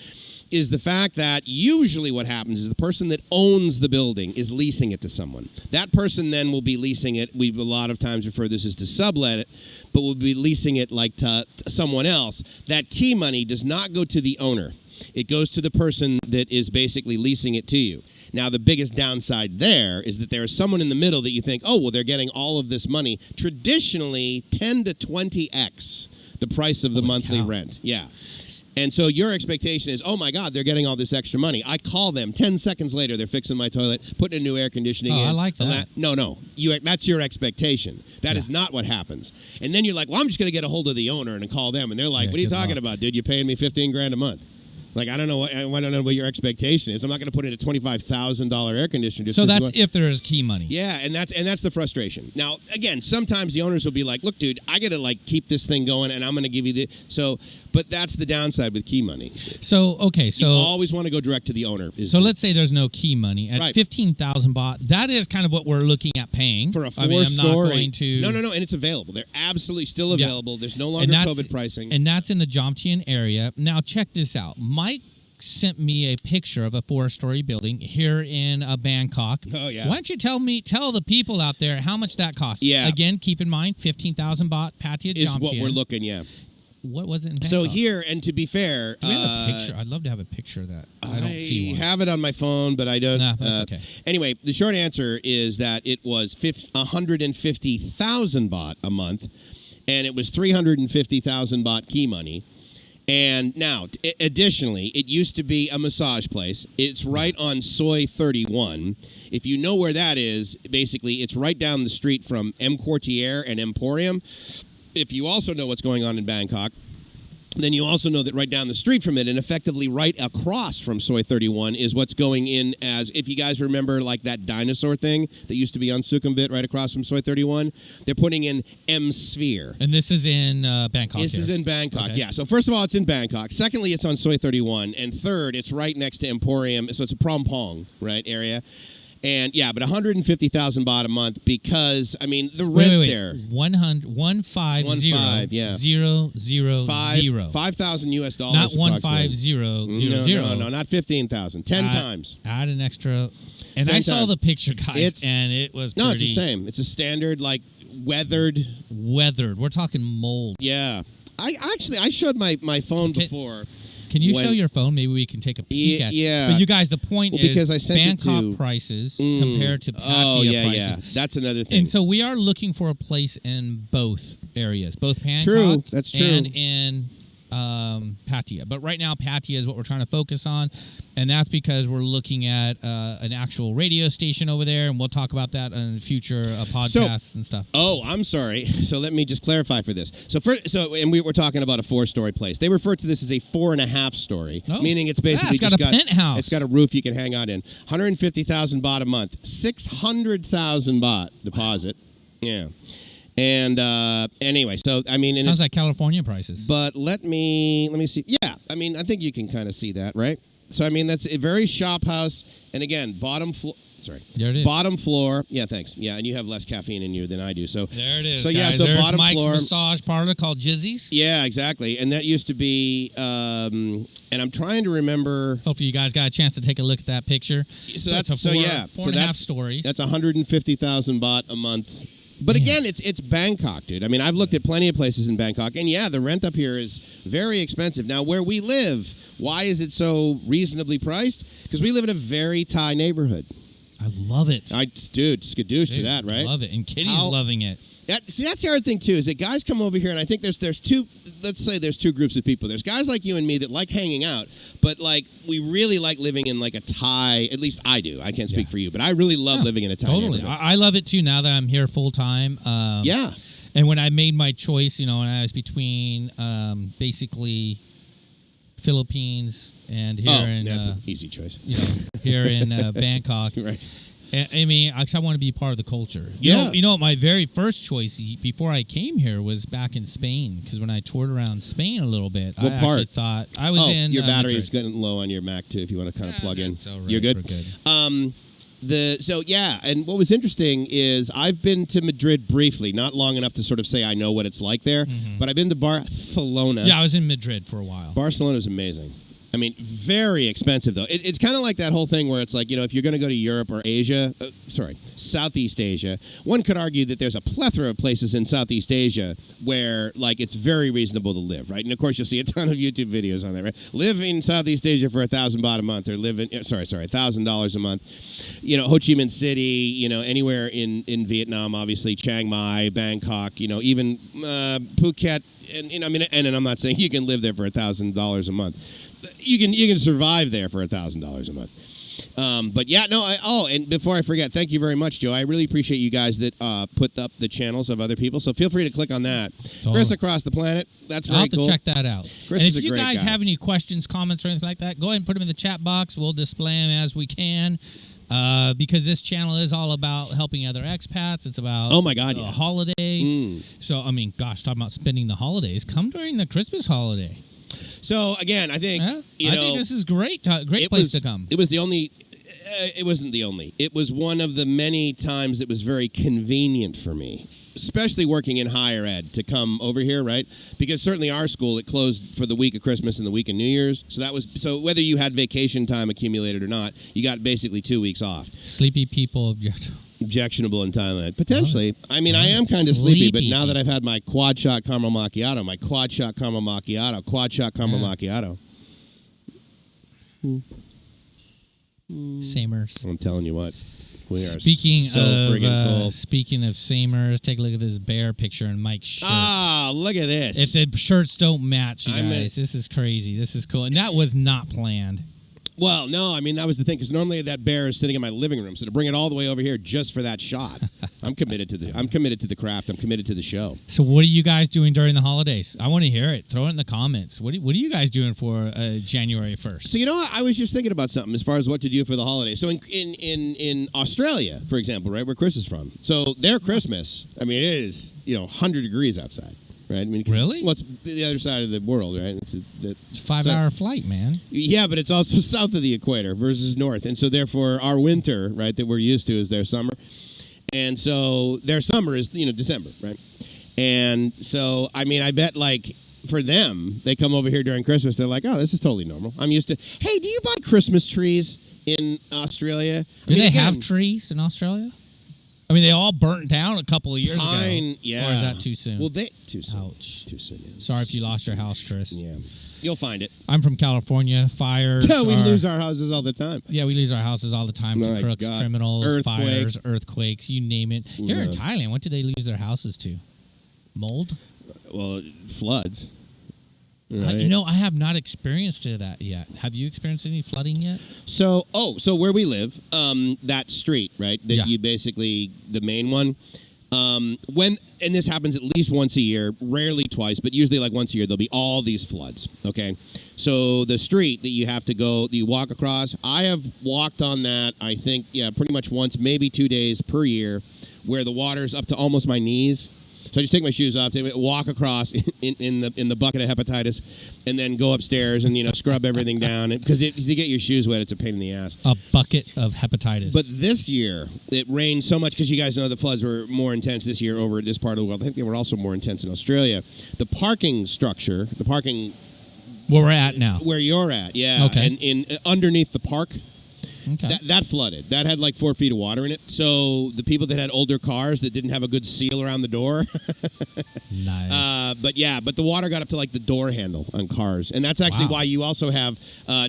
is the fact that usually what happens is the person that owns the building is leasing it to someone. That person then will be leasing it. We a lot of times refer this as to sublet it, but we'll be leasing it to someone else. That key money does not go to the owner. It goes to the person that is basically leasing it to you. Now, the biggest downside there is that there is someone in the middle that you think, they're getting all of this money. Traditionally, 10 to 20x the price of the monthly rent. Yeah. And so your expectation is, oh, my God, they're getting all this extra money. I call them. 10 seconds later, they're fixing my toilet, putting a new air conditioning in. I like that. No. That's your expectation. That is not what happens. And then you're like, well, I'm just going to get a hold of the owner and call them. And they're like, what are you talking about, dude? You're paying me $15,000 a month. I don't know what your expectation is. I'm not going to put in a $25,000 air conditioner. So that's if there is key money. Yeah, and that's the frustration. Now, again, sometimes the owners will be like, "Look, dude, I got to keep this thing going, and I'm going to give you but that's the downside with key money. So you always want to go direct to the owner. Let's say there's no key money at 15,000 baht. That is kind of what we're looking at paying for a 4-story. I'm not going to. No, and it's available. They're absolutely still available. Yeah. There's no longer COVID pricing, and that's in the JOMTIEN area. Now, check this out. Mike sent me a picture of a 4-story building here in Bangkok. Oh, yeah. Why don't you tell the people out there how much that cost? Yeah. Again, keep in mind, 15,000 baht, Pattaya, is JOMTIEN. what we're looking, yeah. What was it in Bangkok? So here, and to be fair... Do we have a picture? I'd love to have a picture of that. I don't see one. I have it on my phone, but I don't... Nah, that's okay. Anyway, the short answer is that it was 150,000 baht a month, and it was 350,000 baht key money. And now, additionally, it used to be a massage place. It's right on Soy 31. If you know where that is, basically, it's right down the street from M Quartier and Emporium. If you also know what's going on in Bangkok, then you also know that right down the street from it and effectively right across from Soy 31 is what's going in as, if you guys remember that dinosaur thing that used to be on Sukhumvit right across from Soy 31, they're putting in M-Sphere. And this is in Bangkok. This is in Bangkok, yeah. So first of all, it's in Bangkok. Secondly, it's on Soy 31. And third, it's right next to Emporium. So it's a Prompong, area. And but 150,000 baht a month because the rent there 5,000 US dollars. Not 150,000. No, not 15,000. 10 times. Add an extra. And I saw the picture, guys, and it was it's the same. It's a standard weathered. We're talking mold. Yeah. I showed my phone before. Can you show your phone? Maybe we can take a peek at it. Yeah. But you guys, the point is because I sent Bangkok prices compared to Pattaya prices. Yeah. That's another thing. And so we are looking for a place in both areas, both Bangkok true. That's true. and in Pattaya. But right now, Pattaya is what we're trying to focus on, and that's because we're looking at an actual radio station over there, and we'll talk about that in future podcasts and stuff. Oh, I'm sorry. So let me just clarify for this. And we were talking about a 4-story place. They refer to this as a 4.5 story, meaning it's basically it's got a penthouse. It's got a roof you can hang out in. 150,000 baht a month, 600,000 baht deposit. Yeah. And anyway, so I mean, sounds like California prices. But let me see. Yeah, I mean, I think you can kind of see that, right? So I mean, that's a very shop house, and again, bottom floor. Sorry, there it is. Bottom floor. Yeah, thanks. Yeah, and you have less caffeine in you than I do. So there it is. So guys. yeah, so there's bottom Mike's floor. Massage parlor called Jizzy's. Yeah, exactly. And that used to be. And I'm trying to remember. Hopefully, you guys got a chance to take a look at that picture. So that's four and a half stories. That's 150,000 baht a month. But again, it's Bangkok, dude. I mean, I've looked at plenty of places in Bangkok, and yeah, the rent up here is very expensive. Now, where we live, why is it so reasonably priced? Because we live in a very Thai neighborhood. I love it. Dude, skadoosh to that, right? I love it, and Kitty's loving it. See, that's the hard thing, too, is that guys come over here, and I think there's two, let's say there's two groups of people. There's guys like you and me that like hanging out, but, like, we really like living in, like, a Thai, at least I do. I can't speak for you, but I really love living in a Thai neighborhood. I love it, too, now that I'm here full-time. Yeah. And when I made my choice, and I was between basically Philippines and here that's an easy choice. Here in Bangkok. Right. I mean, I want to be part of the culture. Yeah. You know, my very first choice before I came here was back in Spain, because when I toured around Spain a little bit, what I part? actually thought I was in your battery is Madrid. getting low on your Mac too. If you want to kind of plug in, Right. you're good. We're good. And what was interesting is I've been to Madrid briefly, not long enough to sort of say I know what it's like there, but I've been to Barcelona. Yeah, I was in Madrid for a while. Barcelona's amazing. I mean, very expensive, though. It's kind of like that whole thing where it's like, if you're going to go to Europe or Asia, Southeast Asia, one could argue that there's a plethora of places in Southeast Asia where, like, it's very reasonable to live, right? And, of course, you'll see a ton of YouTube videos on that, right? Live in Southeast Asia for 1,000 baht a month, or live in, $1,000 a month. Ho Chi Minh City, anywhere in Vietnam, obviously, Chiang Mai, Bangkok, even Phuket. And I'm not saying you can live there for $1,000 a month. You can survive there for $1,000 a month. But yeah, and before I forget, thank you very much, Joe. I really appreciate you guys that put up the channels of other people. So feel free to click on that. Totally. Chris Across the Planet. That's very cool. I'll have to check that out. Chris and is if a you great guys guy. have any questions, comments, or anything like that, go ahead and put them in the chat box. We'll display them as we can. Because this channel is all about helping other expats. It's about a holiday. So, I mean, gosh, talking about spending the holidays. Come during the Christmas holiday. So again, I think I think this is great. Great place to come. It was the only. It wasn't the only. It was one of the many times it was very convenient for me, especially working in higher ed, to come over here, right? Because certainly our school, it closed for the week of Christmas and the week of New Year's. So whether you had vacation time accumulated or not, you got basically 2 weeks off. Sleepy people object. Objectionable in Thailand. Potentially. I mean, I am kind of sleepy, but now that I've had my quad shot caramel macchiato, quad shot caramel macchiato. Samers. I'm telling you what. We are speaking so friggin' cool. Speaking of Samers, take a look at this bear picture in Mike's shirt. Ah, look at this. If the shirts don't match, you guys, this is crazy. This is cool. And that was not planned. Well, no, I mean, that was the thing, because normally that bear is sitting in my living room, so to bring it all the way over here just for that shot, I'm committed to the craft. I'm committed to the show. So what are you guys doing during the holidays? I want to hear it. Throw it in the comments. What are you guys doing for January 1st? So, I was just thinking about something as far as what to do for the holidays. So in Australia, for example, right, where Chris is from, so their Christmas, I mean, it is, 100 degrees outside. Right? I mean, really? Well, it's the other side of the world, right? It's a 5-hour flight, man. Yeah, but it's also south of the equator versus north. And so, therefore, our winter, right, that we're used to is their summer. And so their summer is, December, right? And so, I mean, I bet, like, for them, they come over here during Christmas, they're like, oh, this is totally normal. I'm used to, hey, do you buy Christmas trees in Australia? Do they have trees in Australia? I mean, they all burnt down a couple of years ago. Yeah. Or is that too soon? Well, too soon. Ouch. Too soon. Yeah. Sorry if you lost your house, Chris. Yeah. You'll find it. I'm from California. Fires. Yeah, we lose our houses all the time. Yeah, we lose our houses all the time to crooks, criminals, fires, earthquakes, you name it. Here in Thailand, what do they lose their houses to? Mold? Well, floods. Right. I have not experienced that yet. Have you experienced any flooding yet? So where we live, that street, right? That you basically, the main one. And this happens at least once a year, rarely twice, but usually like once a year, there'll be all these floods. Okay. So the street that you have to go, that you walk across, I have walked on that, I think, pretty much once, maybe 2 days per year, where the water's up to almost my knees. So I just take my shoes off, walk across in the bucket of hepatitis, and then go upstairs and scrub everything down. Because to get your shoes wet, it's a pain in the ass. A bucket of hepatitis. But this year, it rained so much because you guys know the floods were more intense this year over this part of the world. I think they were also more intense in Australia. The parking structure, where we're at now, where you're at, yeah. Okay. And in underneath the park. Okay. That flooded. That had like 4 feet of water in it. So the people that had older cars that didn't have a good seal around the door. Nice. But the water got up to like the door handle on cars. And that's actually why you also have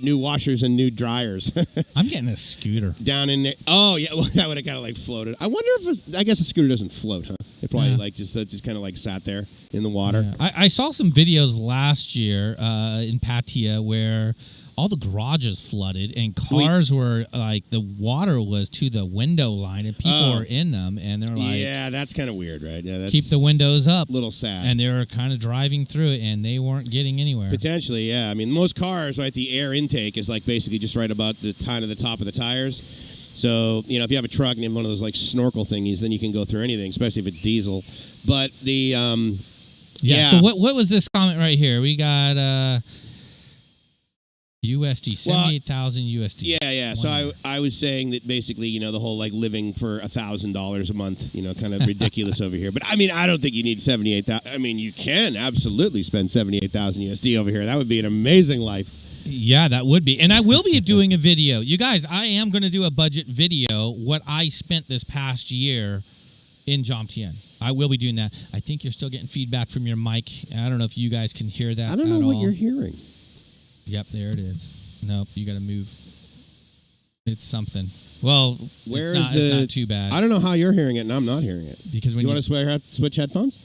new washers and new dryers. I'm getting a scooter. Down in there. Oh, yeah. Well, that would have kind of like floated. I wonder if I guess a scooter doesn't float, huh? It probably just kind of like sat there in the water. Yeah. I saw some videos last year in Pattaya where all the garages flooded and cars were like, the water was to the window line and people were in them and they're like, yeah, that's kind of weird, right? Yeah, that's keep the windows up. A little sad. And they were kind of driving through it and they weren't getting anywhere. Potentially, yeah. I mean, most cars, right, the air intake is like basically just right about the top of the tires. So, if you have a truck and you have one of those like snorkel thingies, then you can go through anything, especially if it's diesel. But the so what was this comment right here? We got USD, 78,000 USD. Yeah. So I was saying that basically, the whole like living for $1,000 a month, kind of ridiculous over here. But I mean, I don't think you need 78,000. I mean, you can absolutely spend 78,000 USD over here. That would be an amazing life. Yeah, that would be. And I will be doing a video. You guys, I am going to do a budget video, what I spent this past year in JOMTIEN. I will be doing that. I think you're still getting feedback from your mic. I don't know if you guys can hear that. I don't know what you're hearing. Yep, there it is. Nope, you got to move. It's something. Well, it's not too bad. I don't know how you're hearing it and I'm not hearing it. Because when you want to switch headphones?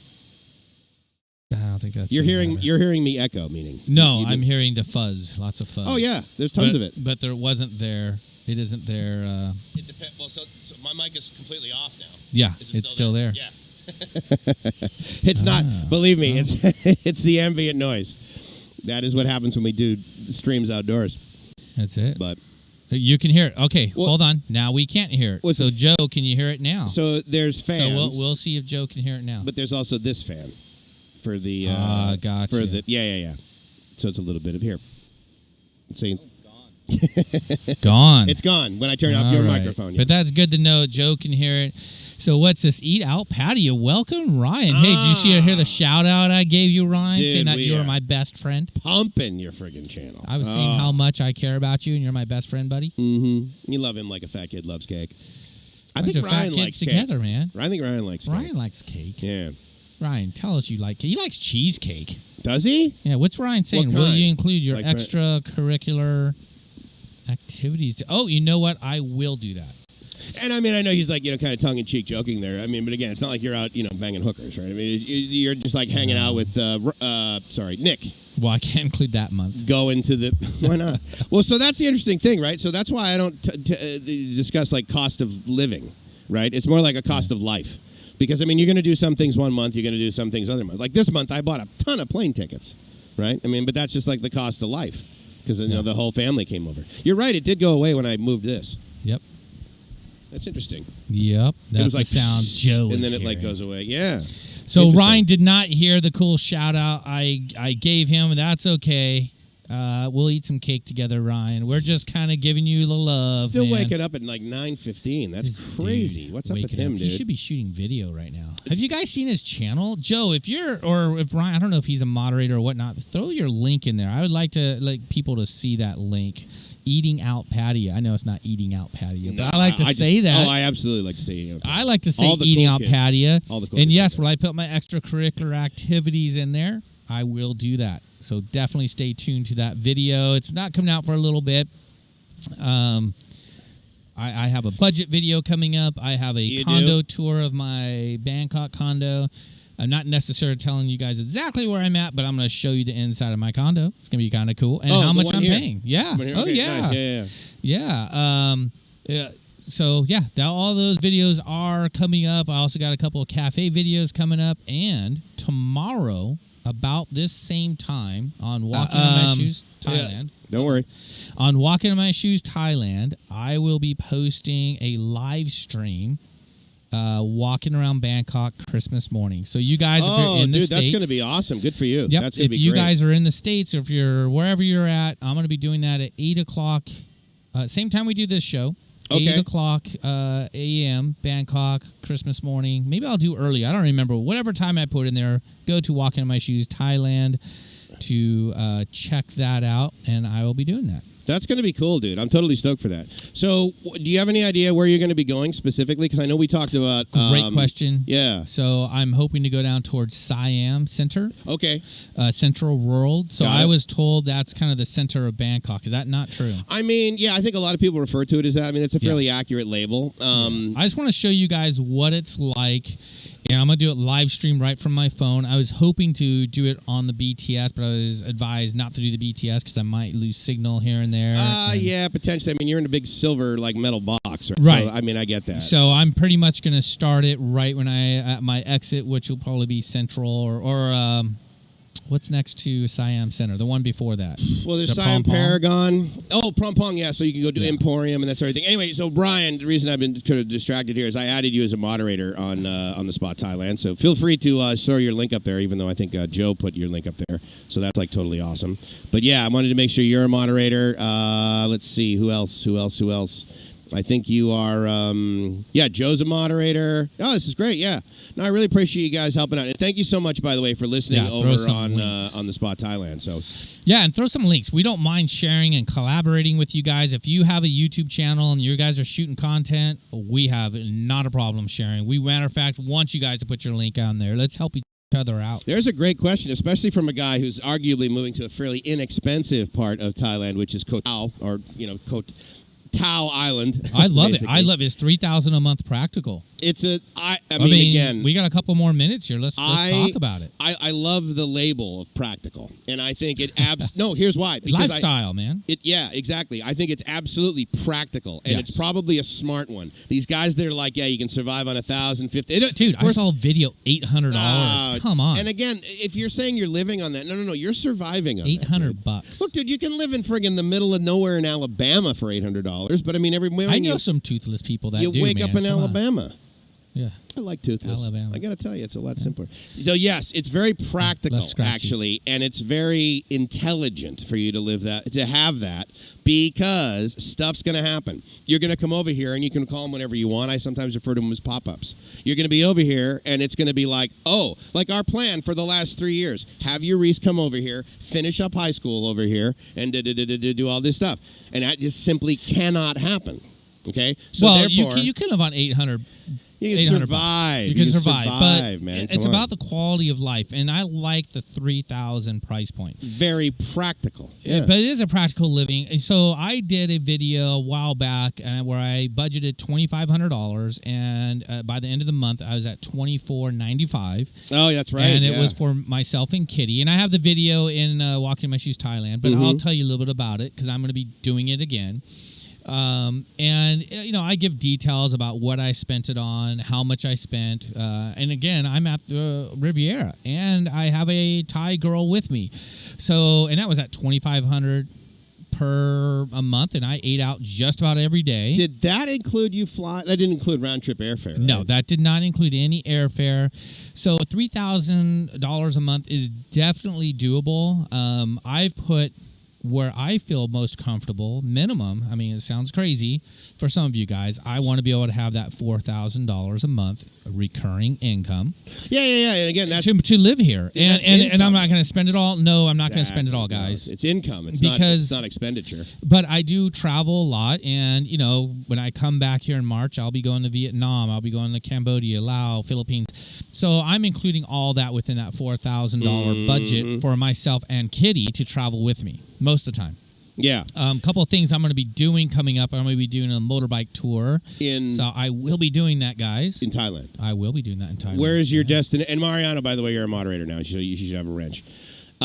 I don't think that's. You're hearing me echo, meaning. No, I'm hearing the fuzz. Lots of fuzz. Oh yeah, there's tons of it. But there wasn't there. It isn't there. It depends. Well, so my mic is completely off now. Yeah, it's still there. Yeah. It's not. Believe me, it's the ambient noise. That is what happens when we do streams outdoors. That's it. But you can hear it. Okay, hold on. Now we can't hear it. So Joe, can you hear it now? So there's fans. So we'll see if Joe can hear it now. But there's also this fan for the. Gotcha. For the yeah. So it's a little bit of here. See. Gone. It's gone when I turn off your microphone. Yeah. But that's good to know. Joe can hear it. So what's this? Eat Out Patio. Welcome, Ryan. Hey, did you hear the shout out I gave you, Ryan? Saying that you were my best friend. Pumping your friggin' channel. I was saying how much I care about you, and you're my best friend, buddy. Mm-hmm. You love him like a fat kid loves cake. I think Ryan likes cake. Together, man. I think Ryan likes cake. Ryan likes cake. Yeah. Ryan, tell us you like cake. He likes cheesecake. Does he? Yeah. What's Ryan saying? Will you include your extracurricular activities? Oh, you know what? I will do that. And I mean, I know he's like, kind of tongue-in-cheek joking there. I mean, but again, it's not like you're out, banging hookers, right? I mean, you're just like hanging out with, Nick. Well, I can't include that month. Going to the, why not? Well, so that's the interesting thing, right? So that's why I don't discuss like cost of living, right? It's more like a cost of life. Because, I mean, you're going to do some things one month, you're going to do some things other month. Like this month, I bought a ton of plane tickets, right? I mean, but that's just like the cost of life. Because, the whole family came over. You're right, it did go away when I moved this. Yep. That's interesting. Yep. That's it was like the sound Joe and then it hearing. goes away. Yeah. So Ryan did not hear the cool shout out I gave him. That's okay. We'll eat some cake together, Ryan. We're just kind of giving you the love. Still man. waking up at like 9:15. That's crazy. What's up with him, dude? He should be shooting video right now. Have you guys seen his channel, Joe? If Ryan, I don't know if he's a moderator or whatnot. Throw your link in there. I would like people to see that link. eating out Pattaya. I know it's not eating out Pattaya, but I like to say that. Oh, I absolutely like to say eating out Pattaya. I like to say eating out Pattaya. All the cool and kids yes, when I put my extracurricular activities in there, I will do that. So definitely stay tuned to that video. It's not coming out for a little bit. I have a budget video coming up. I have a condo tour of my Bangkok condo. I'm not necessarily telling you guys exactly where I'm at, but I'm going to show you the inside of my condo. It's going to be kind of cool. And how much I'm paying. Yeah. Oh, okay, yeah. Nice. Yeah. So, yeah, all those videos are coming up. I also got a couple of cafe videos coming up. And tomorrow, about this same time, on Walking in My Shoes, Thailand. Don't worry. On Walking in My Shoes, Thailand, I will be posting a live stream walking around Bangkok Christmas morning. So you guys, if you're in the States, that's going to be awesome. Good for you. Yep. That's going to be great. If you great. guys are in the States, or if you're wherever you're at, I'm going to be doing that at 8 o'clock. Same time we do this show. Okay. 8 o'clock a.m. Bangkok Christmas morning. Maybe I'll do early. I don't remember. Whatever time I put in there, go to Walking in My Shoes Thailand to check that out, and I will be doing that. That's going to be cool, dude. I'm totally stoked for that. So, do you have any idea where you're going to be going specifically? Because I know we talked about... Great question. Yeah. So, I'm hoping to go down towards Siam Center. Okay. Central World. So, I was told that's kind of the center of Bangkok. Is that not true? I mean, yeah, I think a lot of people refer to it as that. I mean, it's a fairly accurate label. I just want to show you guys what it's like. And I'm going to do it live stream right from my phone. I was hoping to do it on the BTS, but I was advised not to do the BTS because I might lose signal here and there. Yeah, potentially. I mean, you're in a big silver, metal box. Right. So, I mean, I get that. So I'm pretty much going to start it right when at my exit, which will probably be Central or what's next to Siam Center? The one before that. Well, there's Siam Paragon. Oh, Prom, yeah. So you can go do Emporium and that sort of thing. Anyway, so Brian, the reason I've been kind of distracted here is I added you as a moderator on the spot Thailand. So feel free to throw your link up there, even though I think Joe put your link up there. So that's totally awesome. But yeah, I wanted to make sure you're a moderator. Let's see who else. I think you are, Joe's a moderator. Oh, this is great, yeah. No, I really appreciate you guys helping out. And thank you so much, by the way, for listening over on the Spot Thailand. So, yeah, and throw some links. We don't mind sharing and collaborating with you guys. If you have a YouTube channel and you guys are shooting content, we have not a problem sharing. We, matter of fact, want you guys to put your link on there. Let's help each other out. There's a great question, especially from a guy who's arguably moving to a fairly inexpensive part of Thailand, which is Koh Tao, or, Tao Island. I love it. I love it. It's $3,000 a month practical. It's I mean, again, we got a couple more minutes here. Let's talk about it. I love the label of practical, and I think it no. Here's why. Because lifestyle, man. Exactly. I think it's absolutely practical, and it's probably a smart one. These guys that are like, you can survive on $1,050. Dude, I saw a video $800. Come on. And again, if you're saying you're living on that, no, you're surviving on $800. Look, dude, you can live in friggin' the middle of nowhere in Alabama for $800. But I mean, I know some toothless people that you wake up in Alabama. Yeah. I like toothless. Alabama. I got to tell you, it's a lot simpler. So, yes, it's very practical, actually, and it's very intelligent for you to have that, because stuff's going to happen. You're going to come over here, and you can call them whenever you want. I sometimes refer to them as pop-ups. You're going to be over here, and it's going to be like our plan for the last 3 years. Have your Reese come over here, finish up high school over here, and do all this stuff. And that just simply cannot happen. Okay? So therefore, you can live on $800. You can survive. You can survive, but man. It's about the quality of life, and I like the $3,000 price point. Very practical. Yeah. But it is a practical living. And so I did a video a while back where I budgeted $2,500, and by the end of the month, I was at $2,495. Oh, that's right. And it was for myself and Kitty. And I have the video in Walking in My Shoes Thailand, but I'll tell you a little bit about it because I'm going to be doing it again. I give details about what I spent it on, how much I spent, and again, I'm at the Riviera, and I have a Thai girl with me, and that was at $2,500 per a month, and I ate out just about every day. Did that include you fly? That didn't include round trip airfare, right? No, that did not include any airfare. So $3,000 a month is definitely doable. I've put where I feel most comfortable, minimum, I mean, it sounds crazy for some of you guys, I want to be able to have that $4,000 a month recurring income. Yeah. And again, that's to live here. And I'm not going to spend it all. No, I'm not going to Exactly. spend it all, guys. No, it's income. It's not expenditure. But I do travel a lot, and when I come back here in March, I'll be going to Vietnam, I'll be going to Cambodia, Laos, Philippines. So I'm including all that within that $4,000 budget for myself and Kitty to travel with me most of the time. Yeah. Couple of things I'm going to be doing coming up. I'm going to be doing a motorbike tour. So I will be doing that, guys. In Thailand. I will be doing that in Thailand. Where is your destination? And Mariano, by the way, you're a moderator now. You should have a wrench.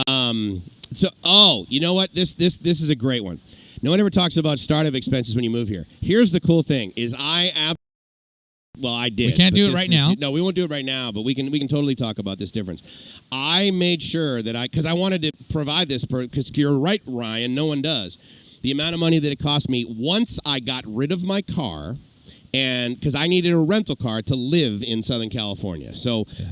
You know what? This is a great one. No one ever talks about startup expenses when you move here. Here's the cool thing: is I did. We can't do it right now. No, we won't do it right now, but we can totally talk about this difference. I made sure that because I wanted to provide this, because you're right, Ryan, no one does. The amount of money that it cost me once I got rid of my car, and because I needed a rental car to live in Southern California.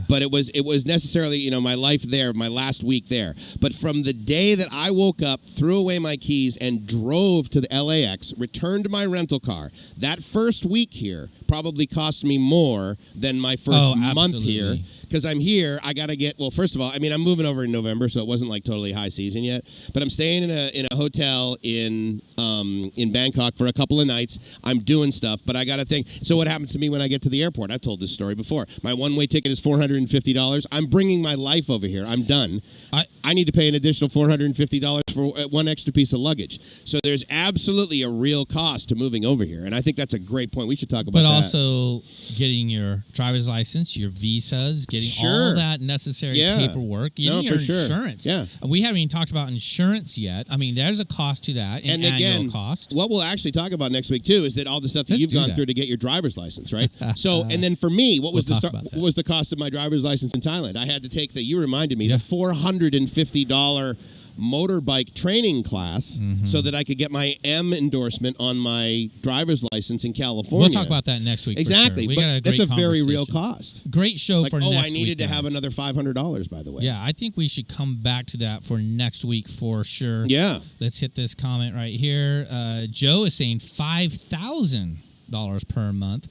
But it was necessarily, my life there, my last week there. But from the day that I woke up, threw away my keys, and drove to the LAX, returned my rental car, that first week here probably cost me more than my first month here. Because I'm here, I got to get, well, first of all, I'm moving over in November, so it wasn't like totally high season yet. But I'm staying in a hotel in Bangkok for a couple of nights. I'm doing stuff, but I got to think. So what happens to me when I get to the airport? I've told this story before. My one-way ticket is $450. I'm bringing my life over here. I'm done. I need to pay an additional $450 for one extra piece of luggage. So there's absolutely a real cost to moving over here, and I think that's a great point. We should talk about that. But also getting your driver's license, your visas, getting all that necessary paperwork, getting your insurance. Yeah. We haven't even talked about insurance yet. There's a cost to that, an annual cost. What we'll actually talk about next week, too, is that all the stuff that you've gone through to get your driver's license, right? So, and then for me, what was the cost of my driver's license in Thailand? I had to take the $450 motorbike training class so that I could get my M endorsement on my driver's license in California. We'll talk about that next week. Exactly. For sure. But that's a very real cost. Great show for next week. I needed to have another $500, by the way. Yeah, I think we should come back to that for next week for sure. Yeah. Let's hit this comment right here. Joe is saying $5,000 per month.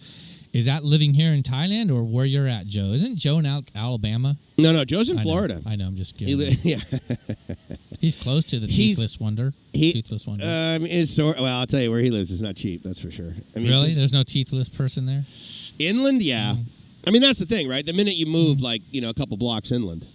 Is that living here in Thailand or where you're at, Joe? Isn't Joe in Alabama? No, Joe's in Florida. I know, I'm just kidding. He's close to the Toothless Wonder. Toothless Wonder. I'll tell you, where he lives is not cheap, that's for sure. Really? There's no teethless person there? Inland, yeah. That's the thing, right? The minute you move, a couple blocks inland.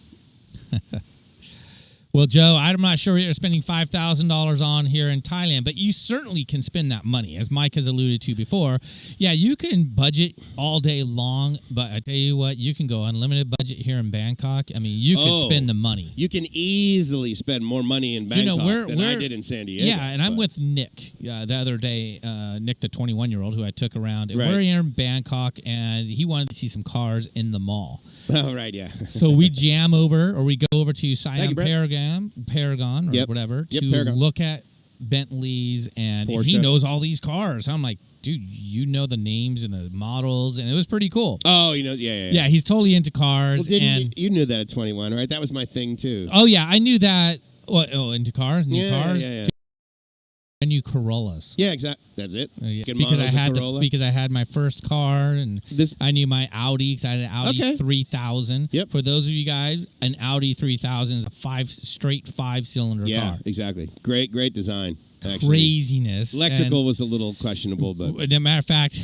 Well, Joe, I'm not sure you're spending $5,000 on here in Thailand, but you certainly can spend that money, as Mike has alluded to before. Yeah, you can budget all day long, but I tell you what, you can go unlimited budget here in Bangkok. You can spend the money. You can easily spend more money in Bangkok than I did in San Diego. Yeah, and I'm with Nick the other day, Nick, the 21-year-old, who I took around. And we're here in Bangkok, and he wanted to see some cars in the mall. Oh, right, yeah. So we we go over to Siam Paragon or whatever to look at Bentleys, and he knows all these cars. I'm like, dude, you know the names and the models, and it was pretty cool. Oh, he knows, yeah. Yeah, he's totally into cars. Well, you knew that at 21, right? That was my thing, too. Oh, yeah, I knew that. Into cars? New cars? Yeah. I knew Corollas. Yeah, exactly. That's it. Because I had my first car, and I knew my Audi because I had an Audi 3000. Yep. For those of you guys, an Audi 3000 is a straight five-cylinder car. Yeah, exactly. Great design. Actually. Craziness. Electrical was a little questionable, but as a matter of fact,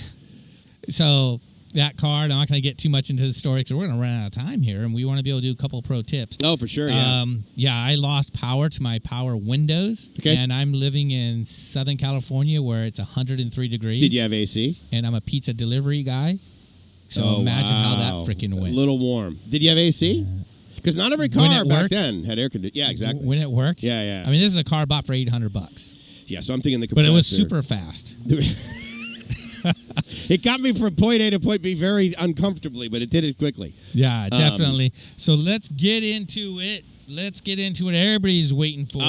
so that car, I'm not going to get too much into the story because we're going to run out of time here, and we want to be able to do a couple of pro tips. Oh, for sure, yeah. I lost power to my power windows, and I'm living in Southern California where it's 103 degrees. Did you have AC? And I'm a pizza delivery guy, so imagine how that freaking went. A little warm. Did you have AC? Because not every car back then had air conditioning. Yeah, exactly. When it worked? Yeah. This is a car I bought for $800. Yeah, so I'm thinking the compressor. But it was super fast. It got me from point A to point B very uncomfortably, but it did it quickly. Yeah, definitely. So let's get into it. let's get into what everybody's waiting for.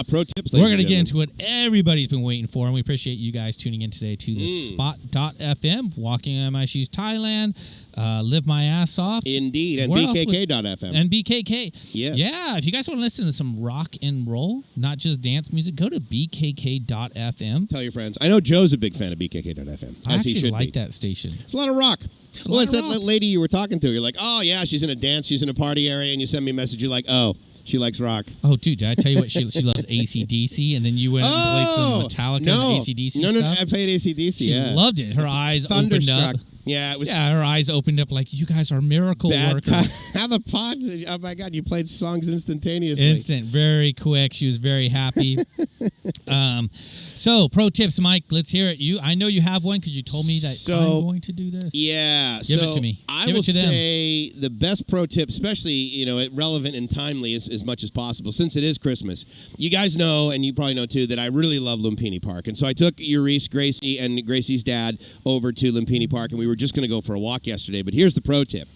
Pro tips. We're going to get into what everybody's been waiting for, and we appreciate you guys tuning in today to the Spot.fm, Walking in My Shoes Thailand, Live My Ass Off. Indeed, and BKK.fm. And BKK. Yes. Yeah, if you guys want to listen to some rock and roll, not just dance music, go to BKK.fm. Tell your friends. I know Joe's a big fan of BKK.fm. I actually like that station. It's a lot of rock. Well, it's that lady you were talking to. You're like, oh, yeah, she's in a dance, she's in a party area, and you send me a message. You're like, oh, she likes rock. Oh, dude, did I tell you what? She loves AC/DC, and then you went and played some Metallica and AC/DC stuff? No, I played AC/DC, She loved it. Her eyes opened up. Yeah, it was. Yeah, her eyes opened up like, you guys are miracle workers. How the pod? Oh my God, you played songs instantaneously. Instant, very quick. She was very happy. So, pro tips, Mike. Let's hear it. I know you have one because you told me that I'm going to do this. Yeah, give it to me. I will say the best pro tip, especially relevant and timely as much as possible, since it is Christmas. You guys know, and you probably know too, that I really love Lumpini Park, and so I took Gracie, and Gracie's dad over to Lumpini Park, and we were just going to go for a walk yesterday. But here's the pro tip.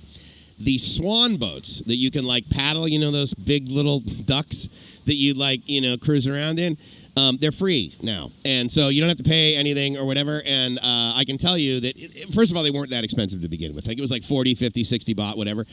The swan boats that you can paddle, those big little ducks that you cruise around in, they're free now. And so you don't have to pay anything or whatever. And I can tell you that, first of all, they weren't that expensive to begin with. I think it was like 40, 50, 60 baht, whatever.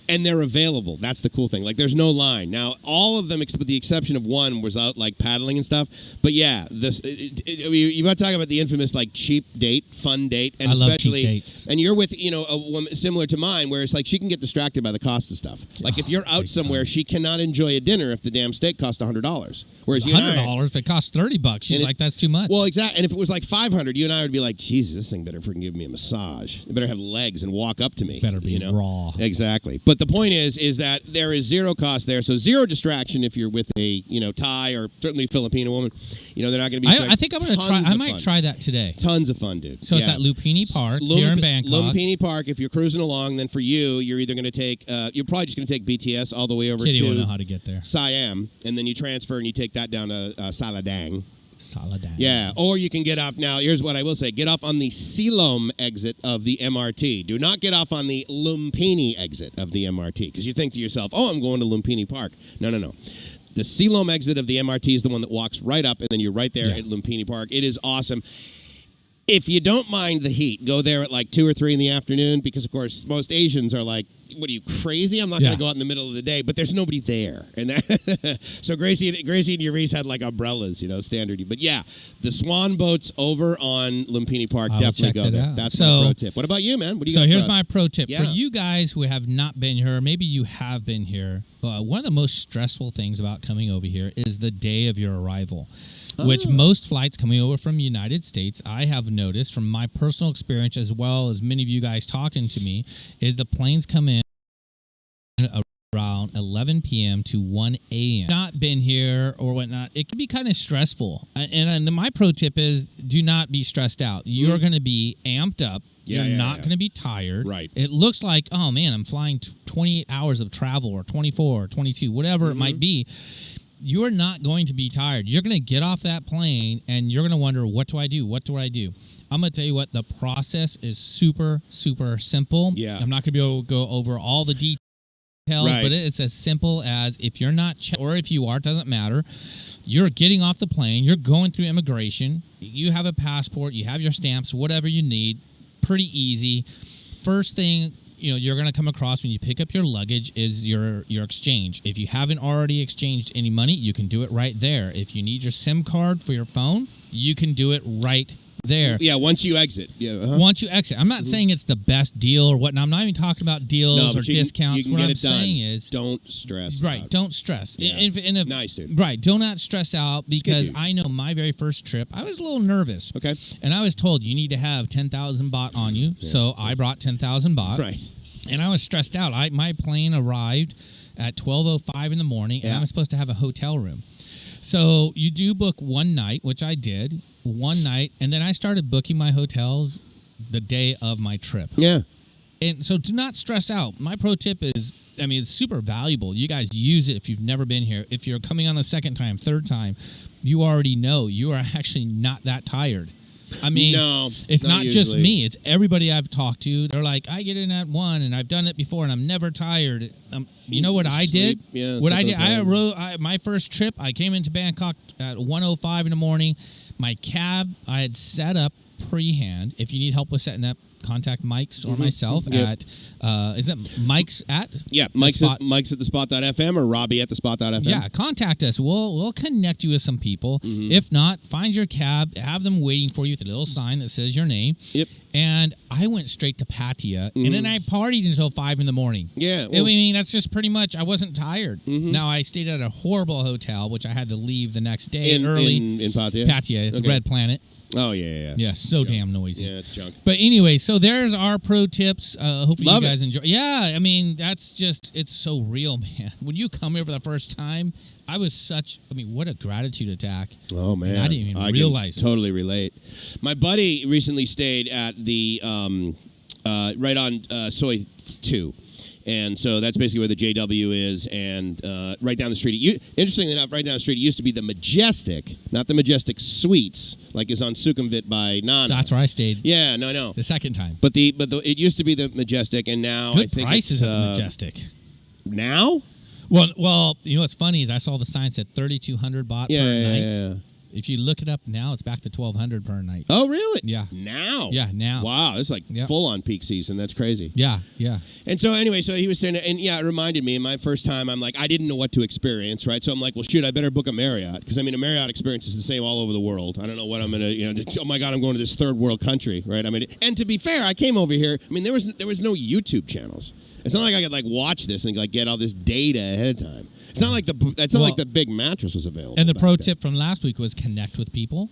And they're available. That's the cool thing. There's no line. Now, all of them, with the exception of one, was out paddling and stuff. But yeah, you want to talk about the infamous cheap date, fun date. And I especially, love cheap dates. And you're with, a woman similar to mine, where it's she can get distracted by the cost of stuff. If you're out somewhere, she cannot enjoy a dinner if the damn steak costs $100. Whereas $100 if it costs $30. She's like, that's too much. Well, exactly. And if it was $500, you and I would be like, Jesus, this thing better freaking give me a massage. It better have legs and walk up to me. Better be raw. Exactly. But the point is that there is zero cost there, so zero distraction if you're with a Thai or certainly Filipino woman. They're not going to be. I think I'm going to try. I might try that today. Tons of fun, dude. So it's at Lumpini Park here in Bangkok. Lumpini Park. If you're cruising along, then for you're either going to take. You're probably just going to take BTS all the way over Kitty to. Won't know how to get there. Siam, and then you transfer and you take that down to Saladang. Saladang. Yeah, or you can get off. Now, here's what I will say. Get off on the Silom exit of the MRT. Do not get off on the Lumpini exit of the MRT, because you think to yourself, oh, I'm going to Lumpini Park. No. The Silom exit of the MRT is the one that walks right up, and then you're right there at Lumpini Park. It is awesome. If you don't mind the heat, go there at 2 or 3 in the afternoon, because, of course, most Asians are like, what are you, crazy? I'm not going to go out in the middle of the day, but there's nobody there. And so Gracie and Yurice had umbrellas, standard. But yeah, the swan boats over on Lumpini Park, definitely go there. That's my pro tip. What about you, man? What do you got? So here's my pro tip. For you guys who have not been here, or maybe you have been here, one of the most stressful things about coming over here is the day of your arrival. Which most flights coming over from the United States, I have noticed from my personal experience, as well as many of you guys talking to me, is the planes come in around 11 p.m. to 1 a.m. Not been here or whatnot, it can be kind of stressful. And my pro tip is, do not be stressed out. You're going to be amped up. You're not going to be tired. Right. It looks like, oh man, I'm flying 28 hours of travel, or 24 or 22, whatever it might be. You're not going to be tired. You're going to get off that plane, and you're going to wonder, what do I do? What do I do? I'm going to tell you what, the process is super, super simple. Yeah. I'm not going to be able to go over all the details, but it's as simple as, if you're not, or if you are, it doesn't matter. You're getting off the plane. You're going through immigration. You have a passport. You have your stamps, whatever you need. Pretty easy. First thing you're going to come across when you pick up your luggage is your exchange. If you haven't already exchanged any money, you can do it right there. If you need your SIM card for your phone, you can do it right there. Yeah, once you exit. Yeah, Once you exit. I'm not saying it's the best deal or whatnot. I'm not even talking about deals or discounts. What I'm saying is, don't stress. Right, don't stress. Yeah. Nice, dude. Right, do not stress out, because I know my very first trip, I was a little nervous. Okay. And I was told, you need to have 10,000 baht on you. Yeah. So I brought 10,000 baht. Right. And I was stressed out. My plane arrived at 12:05 in the morning, and I was supposed to have a hotel room. So you do book one night, which I did, one night, and then I started booking my hotels the day of my trip. Yeah. And so do not stress out. My pro tip is, it's super valuable. You guys use it if you've never been here. If you're coming on the second time, third time, you already know you are actually not that tired. I mean, no, it's not just usually. me. It's everybody I've talked to. They're like, I get in at 1, and I've done it before, and I'm never tired. You know what I did? Yeah, what I did? I rode my first trip. I came into Bangkok at 1:05 in the morning. My cab I had set up pre-hand. If you need help with setting up, contact Mike's or myself at is it Mike's at? Yeah, Mike's at the spot.fm or Robbie at the spot.fm. Yeah, contact us. We'll connect you with some people. If not, find your cab, have them waiting for you with a little sign that says your name. Yep. And I went straight to Pattaya, and then I partied until 5 in the morning. Yeah. I mean, that's just pretty much, I wasn't tired. Now, I stayed at a horrible hotel, which I had to leave the next day early. In Pattaya? Pattaya, the Red Planet. Oh, yeah. Yeah, so damn noisy. Yeah, it's junk. But anyway, so there's our pro tips. Hopefully Love you guys it. enjoy. Yeah, I mean, that's just, it's so real, man. When you come here for the first time, what a gratitude attack. Oh, man. And I didn't even realize it. Totally relate. My buddy recently stayed at the, right on Soy 2. And so that's basically where the JW is, and right down the street. Interestingly enough, right down the street, it used to be the Majestic, not the Majestic Suites, like is on Sukhumvit by Nana. That's where I stayed. Yeah, no. The second time. But it used to be the Majestic, and now Good I think prices it's at the Majestic. Now. Well, you know what's funny is I saw the sign said 3,200 baht per night. Yeah. If you look it up now, it's back to 1,200 per night. Oh, really? Yeah. Now? Yeah, now. Wow, it's like full on peak season. That's crazy. Yeah. And so anyway, so he was saying, and yeah, it reminded me, my first time, I'm like, I didn't know what to experience, right? So I'm like, well, shoot, I better book a Marriott. Because, I mean, a Marriott experience is the same all over the world. I don't know what I'm going to, oh my God, I'm going to this third world country, right? I mean, and to be fair, I came over here, I mean, there was no YouTube channels. It's not like I could like watch this and like get all this data ahead of time. It's not like the big mattress was available. And the pro tip from last week was connect with people.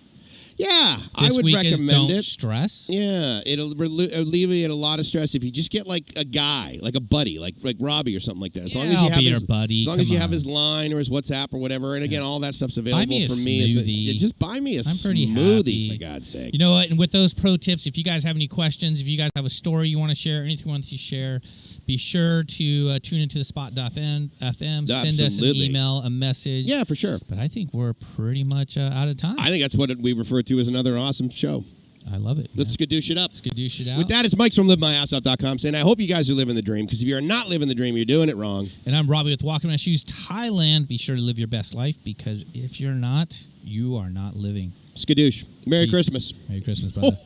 Yeah, this I would week recommend is don't it. stress. Yeah, it'll alleviate a lot of stress if you just get like a guy, like a buddy, like Robbie or something like that. As long as you I'll have be his your buddy. As long as you have his line or his WhatsApp or whatever, and again, all that stuff's available me a for me. smoothie. Just buy me a I'm pretty smoothie, happy. for God's sake. You know what? And with those pro tips, if you guys have any questions, if you guys have a story you want to share, anything you want to share, be sure to tune into the spot.fm. Send us an email, a message. Yeah, for sure. But I think we're pretty much out of time. I think that's what we refer to as another awesome show. I love it. Let's skadoosh it up. Skadoosh it out. With that, it's Mike from LiveMyAssOff.com saying, I hope you guys are living the dream, because if you're not living the dream, you're doing it wrong. And I'm Robbie with Walking My Shoes Thailand. Be sure to live your best life, because if you're not, you are not living. Skadoosh. Merry Peace. Christmas. Merry Christmas, brother.